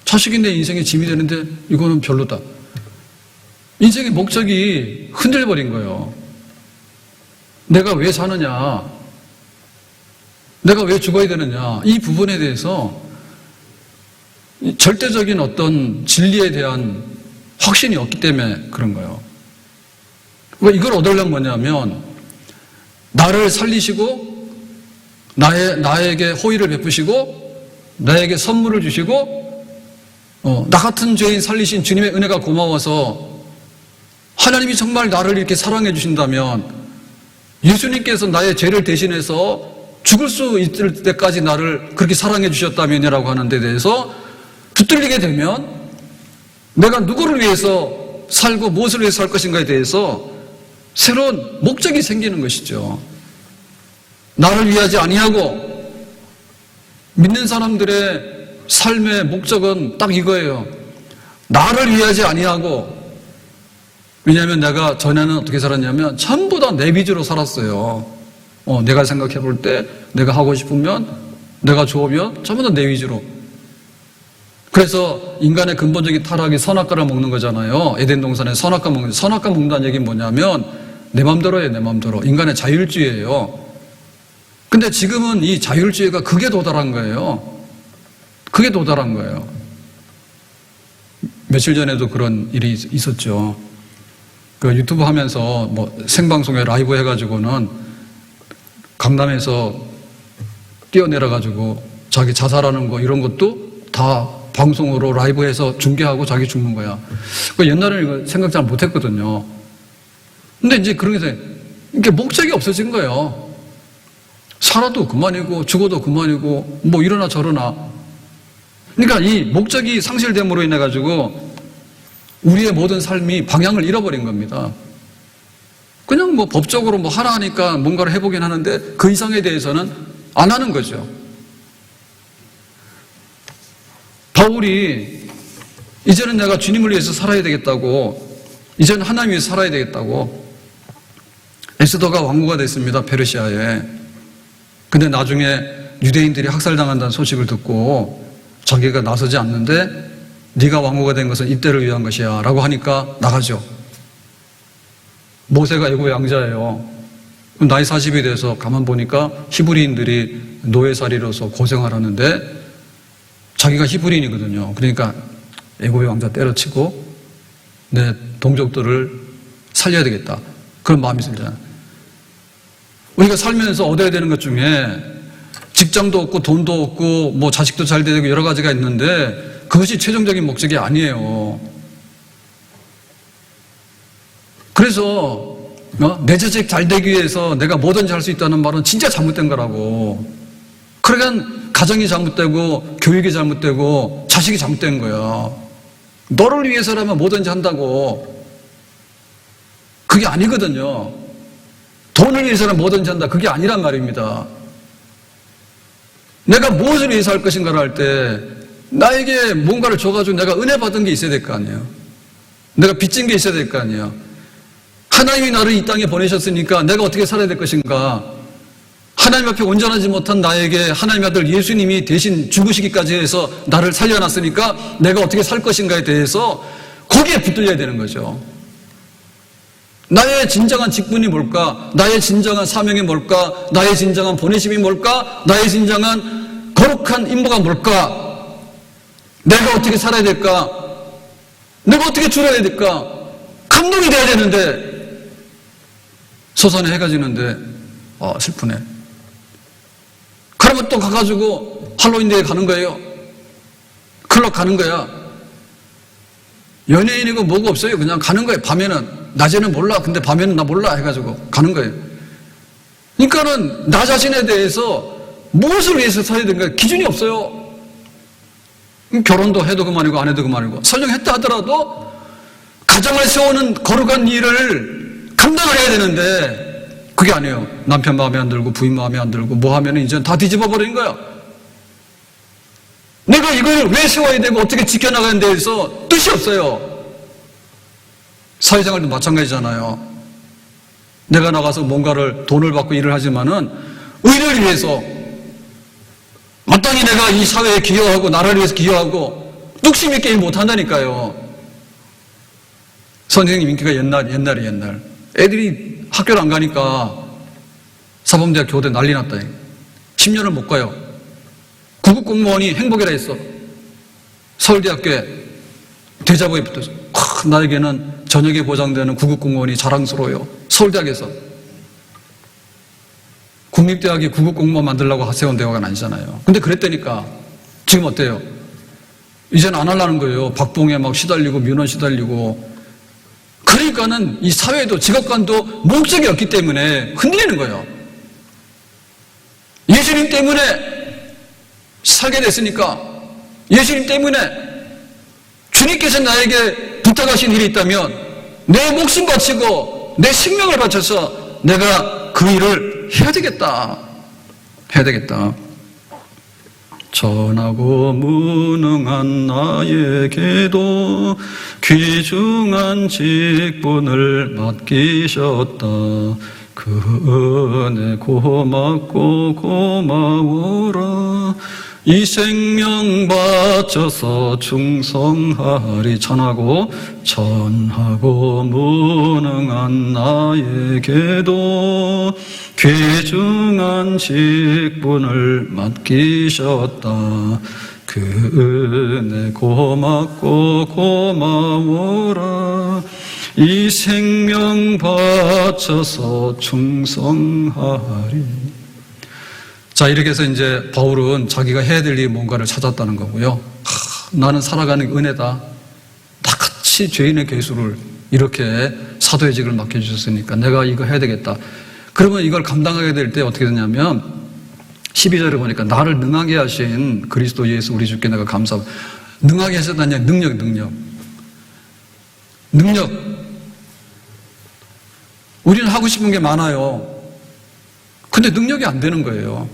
자식이 내 인생의 짐이 되는데 이거는 별로다. 인생의 목적이 흔들려버린 거예요. 내가 왜 사느냐, 내가 왜 죽어야 되느냐, 이 부분에 대해서 절대적인 어떤 진리에 대한 확신이 없기 때문에 그런 거예요. 이걸 얻으려면 뭐냐면 나를 살리시고 나에게 호의를 베푸시고 나에게 선물을 주시고 나 같은 죄인 살리신 주님의 은혜가 고마워서 하나님이 정말 나를 이렇게 사랑해 주신다면 예수님께서 나의 죄를 대신해서 죽을 수 있을 때까지 나를 그렇게 사랑해 주셨다면이라고 하는 데 대해서 붙들리게 되면 내가 누구를 위해서 살고 무엇을 위해서 살 것인가에 대해서 새로운 목적이 생기는 것이죠. 나를 위하지 아니하고 믿는 사람들의 삶의 목적은 딱 이거예요. 나를 위하지 아니하고, 왜냐하면 내가 전에는 어떻게 살았냐면 전부 다 내 위주로 살았어요. 내가 생각해 볼 때 내가 하고 싶으면 내가 좋으면 전부 다 내 위주로. 그래서 인간의 근본적인 타락이 선악과를 먹는 거잖아요. 에덴 동산에 선악과 먹는, 선악과 먹는다는 얘기는 뭐냐면 내 맘대로 해, 내 맘대로. 인간의 자율주의예요. 근데 지금은 이 자율주의가 극에 도달한 거예요. 극에 도달한 거예요. 며칠 전에도 그런 일이 있었죠. 그 유튜브 하면서 뭐 생방송에 라이브 해가지고는 강남에서 뛰어내려가지고 자기 자살하는 거 이런 것도 다 방송으로 라이브해서 중계하고 자기 죽는 거야. 옛날에는 이거 생각 잘 못했거든요. 근데 이제 그런 게 이게 목적이 없어진 거예요. 살아도 그만이고 죽어도 그만이고 뭐 이러나 저러나. 그러니까 이 목적이 상실됨으로 인해 가지고 우리의 모든 삶이 방향을 잃어버린 겁니다. 그냥 뭐 법적으로 뭐 하라 하니까 뭔가를 해보긴 하는데 그 이상에 대해서는 안 하는 거죠. 바울이 이제는 내가 주님을 위해서 살아야 되겠다고, 이제는 하나님 위해서 살아야 되겠다고 에스더가 왕후가 됐습니다. 페르시아에. 근데 나중에 유대인들이 학살당한다는 소식을 듣고 자기가 나서지 않는데 네가 왕후가 된 것은 이때를 위한 것이야 라고 하니까 나가죠. 모세가 애굽의 왕자예요. 나이 40이 돼서 가만 보니까 히브리인들이 노예살이로서 고생을 하는데 자기가 히브리인이거든요. 그러니까 애굽의 왕자 때려치고 내 동족들을 살려야 되겠다. 그런 마음이 들잖아요. 우리가 살면서 얻어야 되는 것 중에 직장도 없고 돈도 없고 뭐 자식도 잘 되고 여러 가지가 있는데 그것이 최종적인 목적이 아니에요. 그래서 내 자식 잘 되기 위해서 내가 뭐든지 할 수 있다는 말은 진짜 잘못된 거라고. 그러니까 가정이 잘못되고 교육이 잘못되고 자식이 잘못된 거야. 너를 위해서라면 뭐든지 한다고. 그게 아니거든요. 돈을 위해서는 뭐든지 한다. 그게 아니란 말입니다. 내가 무엇을 위해서 할 것인가를 할 때 나에게 뭔가를 줘가지고 내가 은혜 받은 게 있어야 될 거 아니에요. 내가 빚진 게 있어야 될 거 아니에요. 하나님이 나를 이 땅에 보내셨으니까 내가 어떻게 살아야 될 것인가. 하나님 앞에 온전하지 못한 나에게 하나님 아들 예수님이 대신 죽으시기까지 해서 나를 살려놨으니까 내가 어떻게 살 것인가에 대해서 거기에 붙들려야 되는 거죠. 나의 진정한 직분이 뭘까? 나의 진정한 사명이 뭘까? 나의 진정한 보내심이 뭘까? 나의 진정한 거룩한 임무가 뭘까? 내가 어떻게 살아야 될까? 내가 어떻게 줄여야 될까? 감동이 돼야 되는데 소산에 해가 지는데 슬프네. 그러면 또 가가지고 할로윈데이에 가는 거예요. 클럽 가는 거야. 연예인이고 뭐고 없어요. 그냥 가는 거예요. 밤에는. 낮에는 몰라. 근데 밤에는 나 몰라 해가지고 가는 거예요. 그러니까는 나 자신에 대해서 무엇을 위해서 살아야 되는가 기준이 없어요. 결혼도 해도 그만이고 안 해도 그만이고 설령 했다 하더라도 가정을 세우는 거룩한 일을 감당을 해야 되는데 그게 아니에요. 남편 마음에 안 들고 부인 마음에 안 들고 뭐 하면 이제 다 뒤집어 버리는 거야. 내가 이걸 왜 세워야 되고 어떻게 지켜나가는 데에서 뜻이 없어요. 사회생활도 마찬가지잖아요. 내가 나가서 뭔가를 돈을 받고 일을 하지만은 의를 위해서 마땅히 내가 이 사회에 기여하고 나라를 위해서 기여하고 뚝심 있게 일 못한다니까요. 선생님 인기가 옛날 애들이 학교를 안 가니까 사범대학 교대 난리 났다. 10년을 못 가요. 구급 공무원이 행복이라 했어. 서울대학교에 대자보에 붙어서 나에게는 저녁에 보장되는 구급 공무원이 자랑스러워요. 서울대학에서. 국립대학이 구급 공무원 만들려고 세운 대학은 아니잖아요. 근데 그랬다니까. 지금 어때요? 이제는 안 하려는 거예요. 박봉에 막 시달리고 민원 시달리고. 그러니까는 이 사회도 직업관도 목적이 없기 때문에 흔들리는 거예요. 예수님 때문에 살게 됐으니까, 예수님 때문에 주님께서 나에게 부탁하신 일이 있다면 내 목숨 바치고 내 생명을 바쳐서 내가 그 일을 해야 되겠다. 전하고 무능한 나에게도 귀중한 직분을 맡기셨다. 그 은혜 고맙고 고마워라. 이 생명 바쳐서 충성하리. 전하고 무능한 나에게도 귀중한 직분을 맡기셨다. 그 은혜 고맙고 고마워라. 이 생명 바쳐서 충성하리. 자, 이렇게 해서 이제 바울은 자기가 해야 될 일이 뭔가를 찾았다는 거고요. 나는 살아가는 은혜다. 나같이 죄인의 괴수를 이렇게 사도의직을 맡겨주셨으니까 내가 이거 해야 되겠다. 그러면 이걸 감당하게 될 때 어떻게 되냐면 12절을 보니까 나를 능하게 하신 그리스도 예수 우리 주께 내가 감사하고. 능하게 하셨다니 능력. 우리는 하고 싶은 게 많아요. 근데 능력이 안 되는 거예요.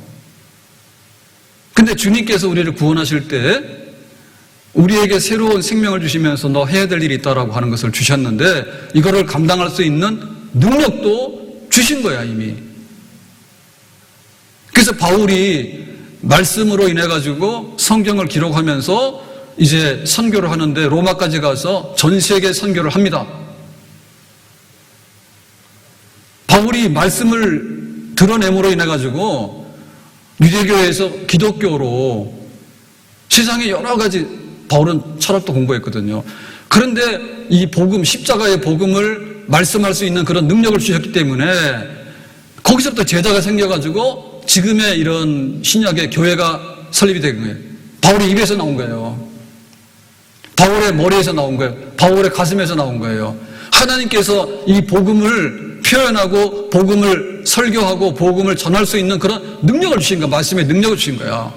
근데 주님께서 우리를 구원하실 때 우리에게 새로운 생명을 주시면서 너 해야 될 일이 있다라고 하는 것을 주셨는데 이거를 감당할 수 있는 능력도 주신 거야, 이미. 그래서 바울이 말씀으로 인해 가지고 성경을 기록하면서 이제 선교를 하는데 로마까지 가서 전 세계 선교를 합니다. 바울이 말씀을 드러냄으로 인해 가지고 유대교에서 기독교로 세상에 여러 가지 바울은 철학도 공부했거든요. 그런데 이 복음, 십자가의 복음을 말씀할 수 있는 그런 능력을 주셨기 때문에 거기서부터 제자가 생겨가지고 지금의 이런 신약의 교회가 설립이 된 거예요. 바울의 입에서 나온 거예요. 바울의 머리에서 나온 거예요. 바울의 가슴에서 나온 거예요. 하나님께서 이 복음을 표현하고 복음을 설교하고 복음을 전할 수 있는 그런 능력을 주신 거야. 말씀의 능력을 주신 거야.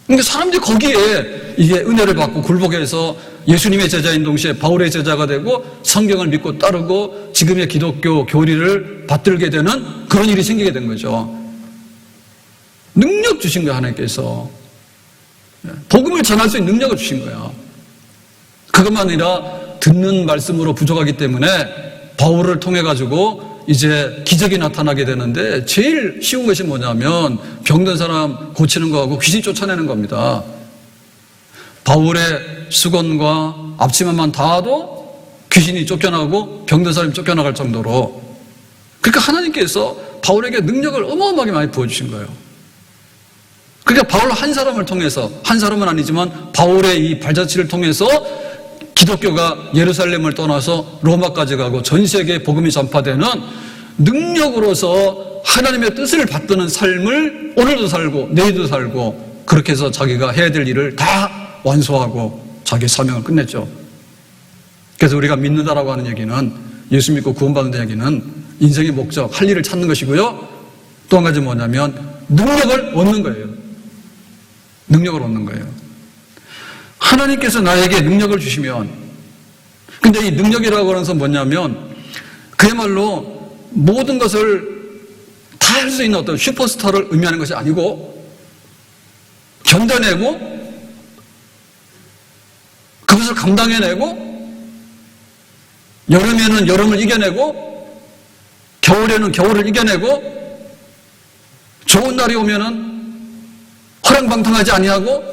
근데 사람들이 거기에 이게 은혜를 받고 굴복해서 예수님의 제자인 동시에 바울의 제자가 되고 성경을 믿고 따르고 지금의 기독교 교리를 받들게 되는 그런 일이 생기게 된 거죠. 능력 주신 거야, 하나님께서. 복음을 전할 수 있는 능력을 주신 거야. 그것만 아니라 듣는 말씀으로 부족하기 때문에 바울을 통해 가지고 이제 기적이 나타나게 되는데 제일 쉬운 것이 뭐냐면 병든 사람 고치는 거하고 귀신 쫓아내는 겁니다. 바울의 수건과 앞치마만 닿아도 귀신이 쫓겨나고 병든 사람이 쫓겨나갈 정도로. 그러니까 하나님께서 바울에게 능력을 어마어마하게 많이 부어주신 거예요. 그러니까 바울 한 사람을 통해서, 한 사람은 아니지만 바울의 이 발자취를 통해서 기독교가 예루살렘을 떠나서 로마까지 가고 전 세계에 복음이 전파되는 능력으로서 하나님의 뜻을 받드는 삶을 오늘도 살고 내일도 살고 그렇게 해서 자기가 해야 될 일을 다 완수하고 자기 사명을 끝냈죠. 그래서 우리가 믿는다라고 하는 얘기는, 예수 믿고 구원받는 얘기는 인생의 목적, 할 일을 찾는 것이고요. 또 한 가지 뭐냐면 능력을 얻는 거예요. 능력을 얻는 거예요. 하나님께서 나에게 능력을 주시면, 근데 이 능력이라고 하는 것은 뭐냐면 그야말로 모든 것을 다 할 수 있는 어떤 슈퍼스타를 의미하는 것이 아니고 견뎌내고 그것을 감당해내고 여름에는 여름을 이겨내고 겨울에는 겨울을 이겨내고 좋은 날이 오면은 허랑방탕하지 아니하고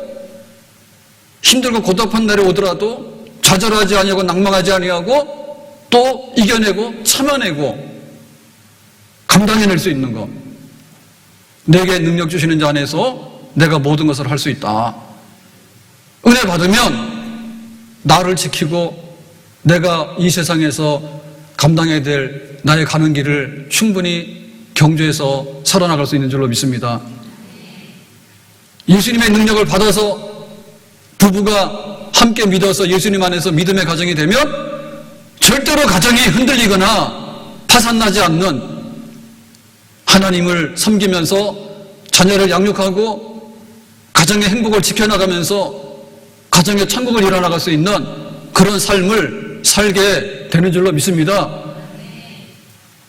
힘들고 고독한 날이 오더라도 좌절하지 아니하고 낭망하지 아니하고 또 이겨내고 참아내고 감당해낼 수 있는 것. 내게 능력 주시는 자 안에서 내가 모든 것을 할 수 있다. 은혜 받으면 나를 지키고 내가 이 세상에서 감당해야 될 나의 가는 길을 충분히 경주해서 살아나갈 수 있는 줄로 믿습니다. 예수님의 능력을 받아서 부부가 함께 믿어서 예수님 안에서 믿음의 가정이 되면 절대로 가정이 흔들리거나 파산나지 않는, 하나님을 섬기면서 자녀를 양육하고 가정의 행복을 지켜나가면서 가정의 천국을 이뤄나갈 수 있는 그런 삶을 살게 되는 줄로 믿습니다.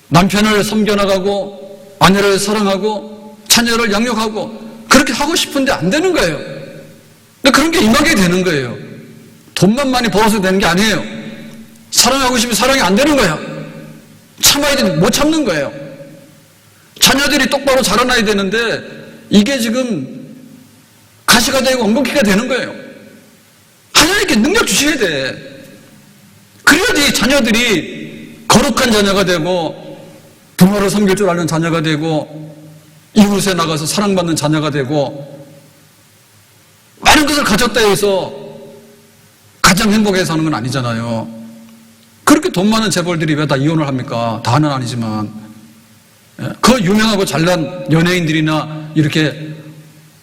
남편을 섬겨나가고 아내를 사랑하고 자녀를 양육하고 그렇게 하고 싶은데 안 되는 거예요. 근데 그런 게 임하게 되는 거예요. 돈만 많이 벌어서 되는 게 아니에요. 사랑하고 싶으면 사랑이 안 되는 거야. 참아야 되는데 못 참는 거예요. 자녀들이 똑바로 자라나야 되는데 이게 지금 가시가 되고 엉겅퀴가 되는 거예요. 하나님께 능력 주셔야 돼. 그래야지 자녀들이 거룩한 자녀가 되고 부모를 섬길 줄 아는 자녀가 되고 이웃에 나가서 사랑받는 자녀가 되고 많은 것을 가지고 가졌다 해서 가장 행복하게 사는 건 아니잖아요. 그렇게 돈 많은 재벌들이 왜 다 이혼을 합니까? 다는 아니지만. 그 유명하고 잘난 연예인들이나 이렇게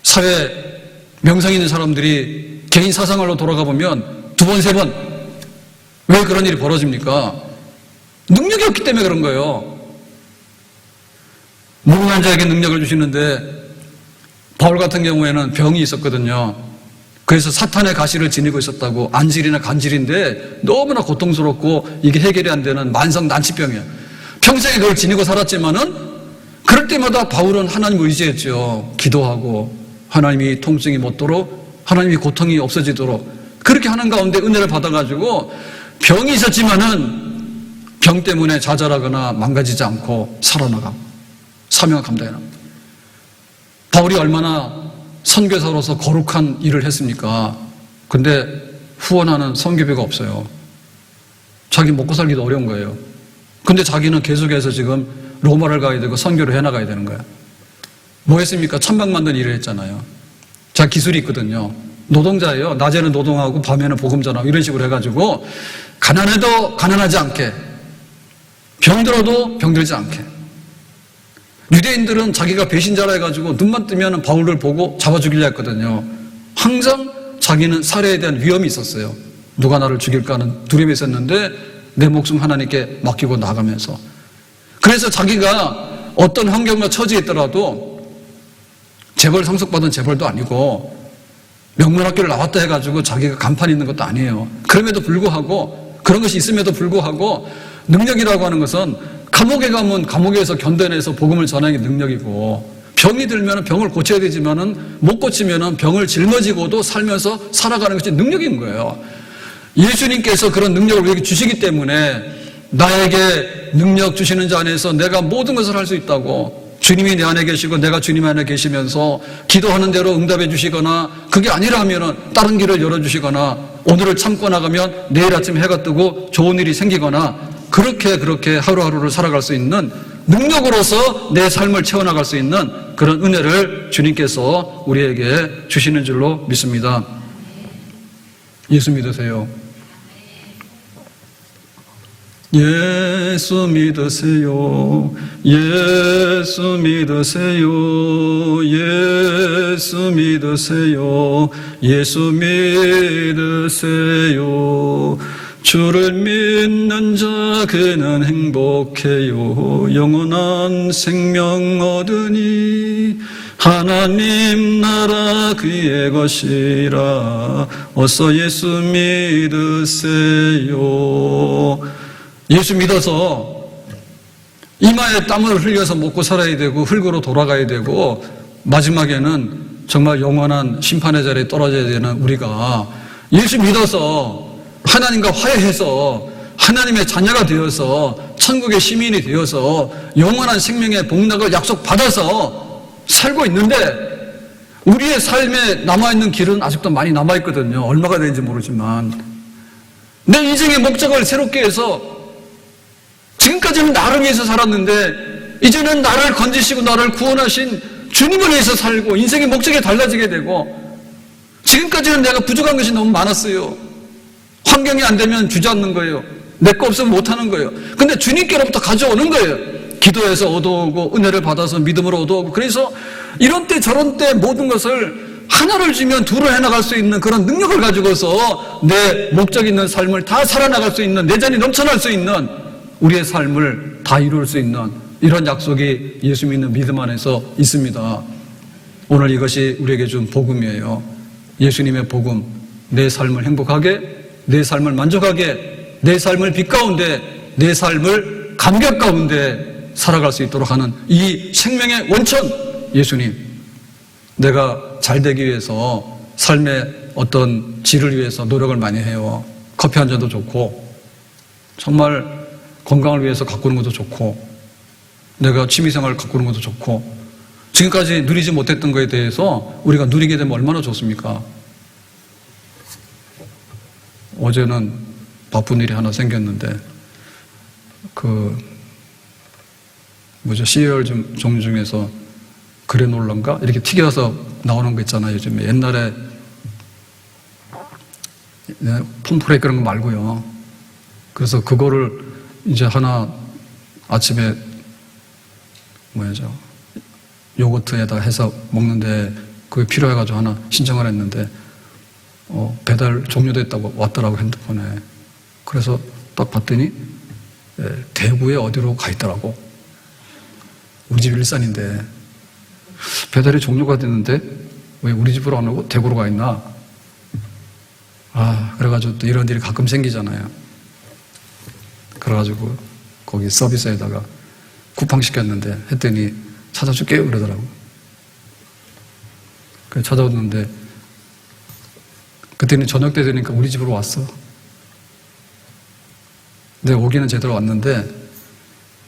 사회 명성 있는 사람들이 개인 사생활로 돌아가 보면 두 번, 세 번 왜 그런 일이 벌어집니까? 능력이 없기 때문에 그런 거예요. 무능한 자에게 능력을 주시는데 바울 같은 경우에는 병이 있었거든요. 그래서 사탄의 가시를 지니고 있었다고. 안질이나 간질인데 너무나 고통스럽고 이게 해결이 안 되는 만성 난치병이에요. 평생에 그걸 지니고 살았지만은 그럴 때마다 바울은 하나님을 의지했죠. 기도하고 하나님이 통증이 멎도록, 하나님이 고통이 없어지도록 그렇게 하는 가운데 은혜를 받아가지고 병이 있었지만은 병 때문에 좌절하거나 망가지지 않고 살아나가고 사명을 감당해 나갑니다. 바울이 얼마나 선교사로서 거룩한 일을 했습니까? 근데 후원하는 선교비가 없어요. 자기 먹고 살기도 어려운 거예요. 근데 자기는 계속해서 지금 로마를 가야 되고 선교를 해나가야 되는 거야. 뭐 했습니까? 천방만든 일을 했잖아요. 자, 기술이 있거든요. 노동자예요. 낮에는 노동하고 밤에는 복음 전하고 이런 식으로 해가지고 가난해도 가난하지 않게, 병들어도 병들지 않게. 유대인들은 자기가 배신자라 해가지고 눈만 뜨면 바울을 보고 잡아 죽이려 했거든요. 항상 자기는 살해에 대한 위험이 있었어요. 누가 나를 죽일까 하는 두려움이 있었는데 내 목숨 하나님께 맡기고 나가면서, 그래서 자기가 어떤 환경과 처지에 있더라도 재벌 상속받은 재벌도 아니고 명문학교를 나왔다 해가지고 자기가 간판 있는 것도 아니에요. 그럼에도 불구하고, 그런 것이 있음에도 불구하고 능력이라고 하는 것은 감옥에 가면 감옥에서 견뎌내서 복음을 전하는 게 능력이고, 병이 들면 병을 고쳐야 되지만은 못 고치면은 병을 짊어지고도 살면서 살아가는 것이 능력인 거예요. 예수님께서 그런 능력을 우리에게 주시기 때문에 나에게 능력 주시는 자 안에서 내가 모든 것을 할 수 있다고, 주님이 내 안에 계시고 내가 주님 안에 계시면서 기도하는 대로 응답해 주시거나, 그게 아니라면은 다른 길을 열어주시거나, 오늘을 참고 나가면 내일 아침 해가 뜨고 좋은 일이 생기거나, 그렇게 하루하루를 살아갈 수 있는 능력으로서 내 삶을 채워나갈 수 있는 그런 은혜를 주님께서 우리에게 주시는 줄로 믿습니다. 예수 믿으세요. 예수 믿으세요. 예수 믿으세요. 예수 믿으세요. 예수 믿으세요. 주를 믿는 자 그는 행복해요. 영원한 생명 얻으니 하나님 나라 그의 것이라. 어서 예수 믿으세요. 예수 믿어서 이마에 땀을 흘려서 먹고 살아야 되고 흙으로 돌아가야 되고 마지막에는 정말 영원한 심판의 자리에 떨어져야 되는 우리가 예수 믿어서 하나님과 화해해서 하나님의 자녀가 되어서 천국의 시민이 되어서 영원한 생명의 복락을 약속받아서 살고 있는데, 우리의 삶에 남아있는 길은 아직도 많이 남아있거든요. 얼마가 되는지 모르지만 내 인생의 목적을 새롭게 해서 지금까지는 나를 위해서 살았는데 이제는 나를 건지시고 나를 구원하신 주님을 위해서 살고 인생의 목적이 달라지게 되고, 지금까지는 내가 부족한 것이 너무 많았어요. 환경이 안 되면 주저앉는 거예요. 내 거 없으면 못하는 거예요. 근데 주님께로부터 가져오는 거예요. 기도해서 얻어오고 은혜를 받아서 믿음으로 얻어오고, 그래서 이런 때 저런 때 모든 것을 하나를 주면 둘을 해나갈 수 있는 그런 능력을 가지고서 내 목적 있는 삶을 다 살아나갈 수 있는, 내 잔이 넘쳐날 수 있는 우리의 삶을 다 이룰 수 있는 이런 약속이 예수 믿는 믿음 안에서 있습니다. 오늘 이것이 우리에게 준 복음이에요. 예수님의 복음. 내 삶을 행복하게, 내 삶을 만족하게, 내 삶을 빛 가운데, 내 삶을 감격 가운데 살아갈 수 있도록 하는 이 생명의 원천 예수님. 내가 잘 되기 위해서 삶의 어떤 질을 위해서 노력을 많이 해요. 커피 한 잔도 좋고 정말 건강을 위해서 가꾸는 것도 좋고 내가 취미생활을 가꾸는 것도 좋고, 지금까지 누리지 못했던 것에 대해서 우리가 누리게 되면 얼마나 좋습니까? 어제는 바쁜 일이 하나 생겼는데 시리얼 종류 중에서 그래놀라인가? 이렇게 튀겨서 나오는 거 있잖아요. 요즘에. 옛날에 폼프레이 그런 거 말고요. 그래서 그거를 이제 하나 아침에 요거트에다 해서 먹는데 그게 필요해가지고 하나 신청을 했는데 배달 종료됐다고 왔더라고, 핸드폰에. 그래서 딱 봤더니 대구에 어디로 가 있더라고. 우리 집 일산인데 배달이 종료가 됐는데 왜 우리 집으로 안 오고 대구로 가 있나? 그래가지고 또 이런 일이 가끔 생기잖아요. 그래가지고 거기 서비스에다가 쿠팡 시켰는데 했더니 찾아줄게요 그러더라고. 그래서 찾아왔는데 그때는 저녁 때 되니까 우리 집으로 왔어. 근데 오기는 제대로 왔는데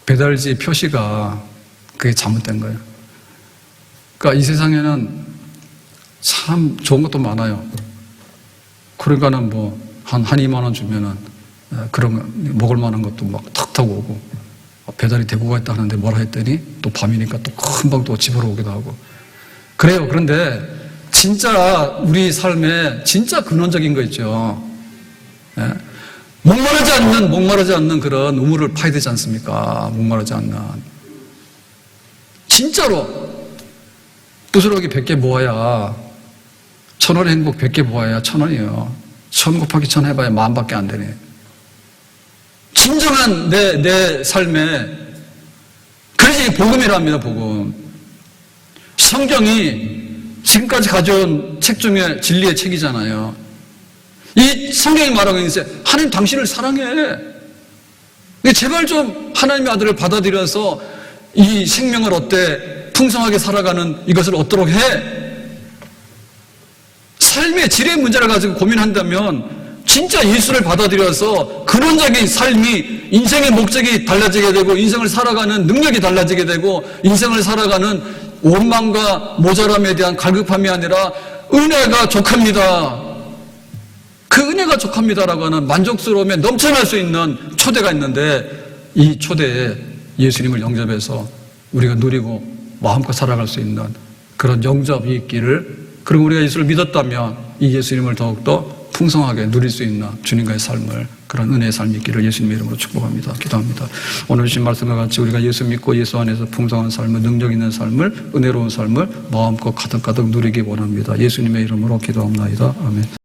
배달지 표시가 그게 잘못된 거예요. 그러니까 이 세상에는 참 좋은 것도 많아요. 그러니까는 한 2만 원 주면은 그런 먹을 만한 것도 막 탁 타고 오고, 배달이 대구가 있다 하는데 뭐라 했더니 또 밤이니까 또 금방 또 집으로 오기도 하고 그래요. 그런데 진짜 우리 삶에 진짜 근원적인 거 있죠. 목마르지 않는 그런 우물을 파야 되지 않습니까? 목마르지 않는. 진짜로 부스러기 100개 모아야 1,000원의 행복 100개 모아야 1,000원이에요. 1,000 곱하기 1,000 해봐야 10,000밖에 안 되네. 진정한 내 삶에, 그래서 이게 복음이랍니다, 복음. 성경이 지금까지 가져온 책 중에 진리의 책이잖아요. 이 성경이 말하고 있어요. 하나님 당신을 사랑해. 제발 좀 하나님의 아들을 받아들여서 이 생명을 어때 풍성하게 살아가는 이것을 얻도록 해. 삶의 질의 문제를 가지고 고민한다면 진짜 예수를 받아들여서 근원적인 삶이, 인생의 목적이 달라지게 되고 인생을 살아가는 능력이 달라지게 되고 인생을 살아가는 원망과 모자람에 대한 갈급함이 아니라 은혜가 족합니다. 그 은혜가 족합니다라고 하는 만족스러움에 넘쳐날 수 있는 초대가 있는데, 이 초대에 예수님을 영접해서 우리가 누리고 마음껏 살아갈 수 있는 그런 영접이 있기를, 그리고 우리가 예수를 믿었다면 이 예수님을 더욱더 풍성하게 누릴 수 있는 주님과의 삶을, 그런 은혜의 삶이 있기를 예수님의 이름으로 축복합니다. 기도합니다. 오늘 주신 말씀과 같이 우리가 예수 믿고 예수 안에서 풍성한 삶을, 능력 있는 삶을, 은혜로운 삶을 마음껏 가득가득 누리기 원합니다. 예수님의 이름으로 기도합니다. 아멘.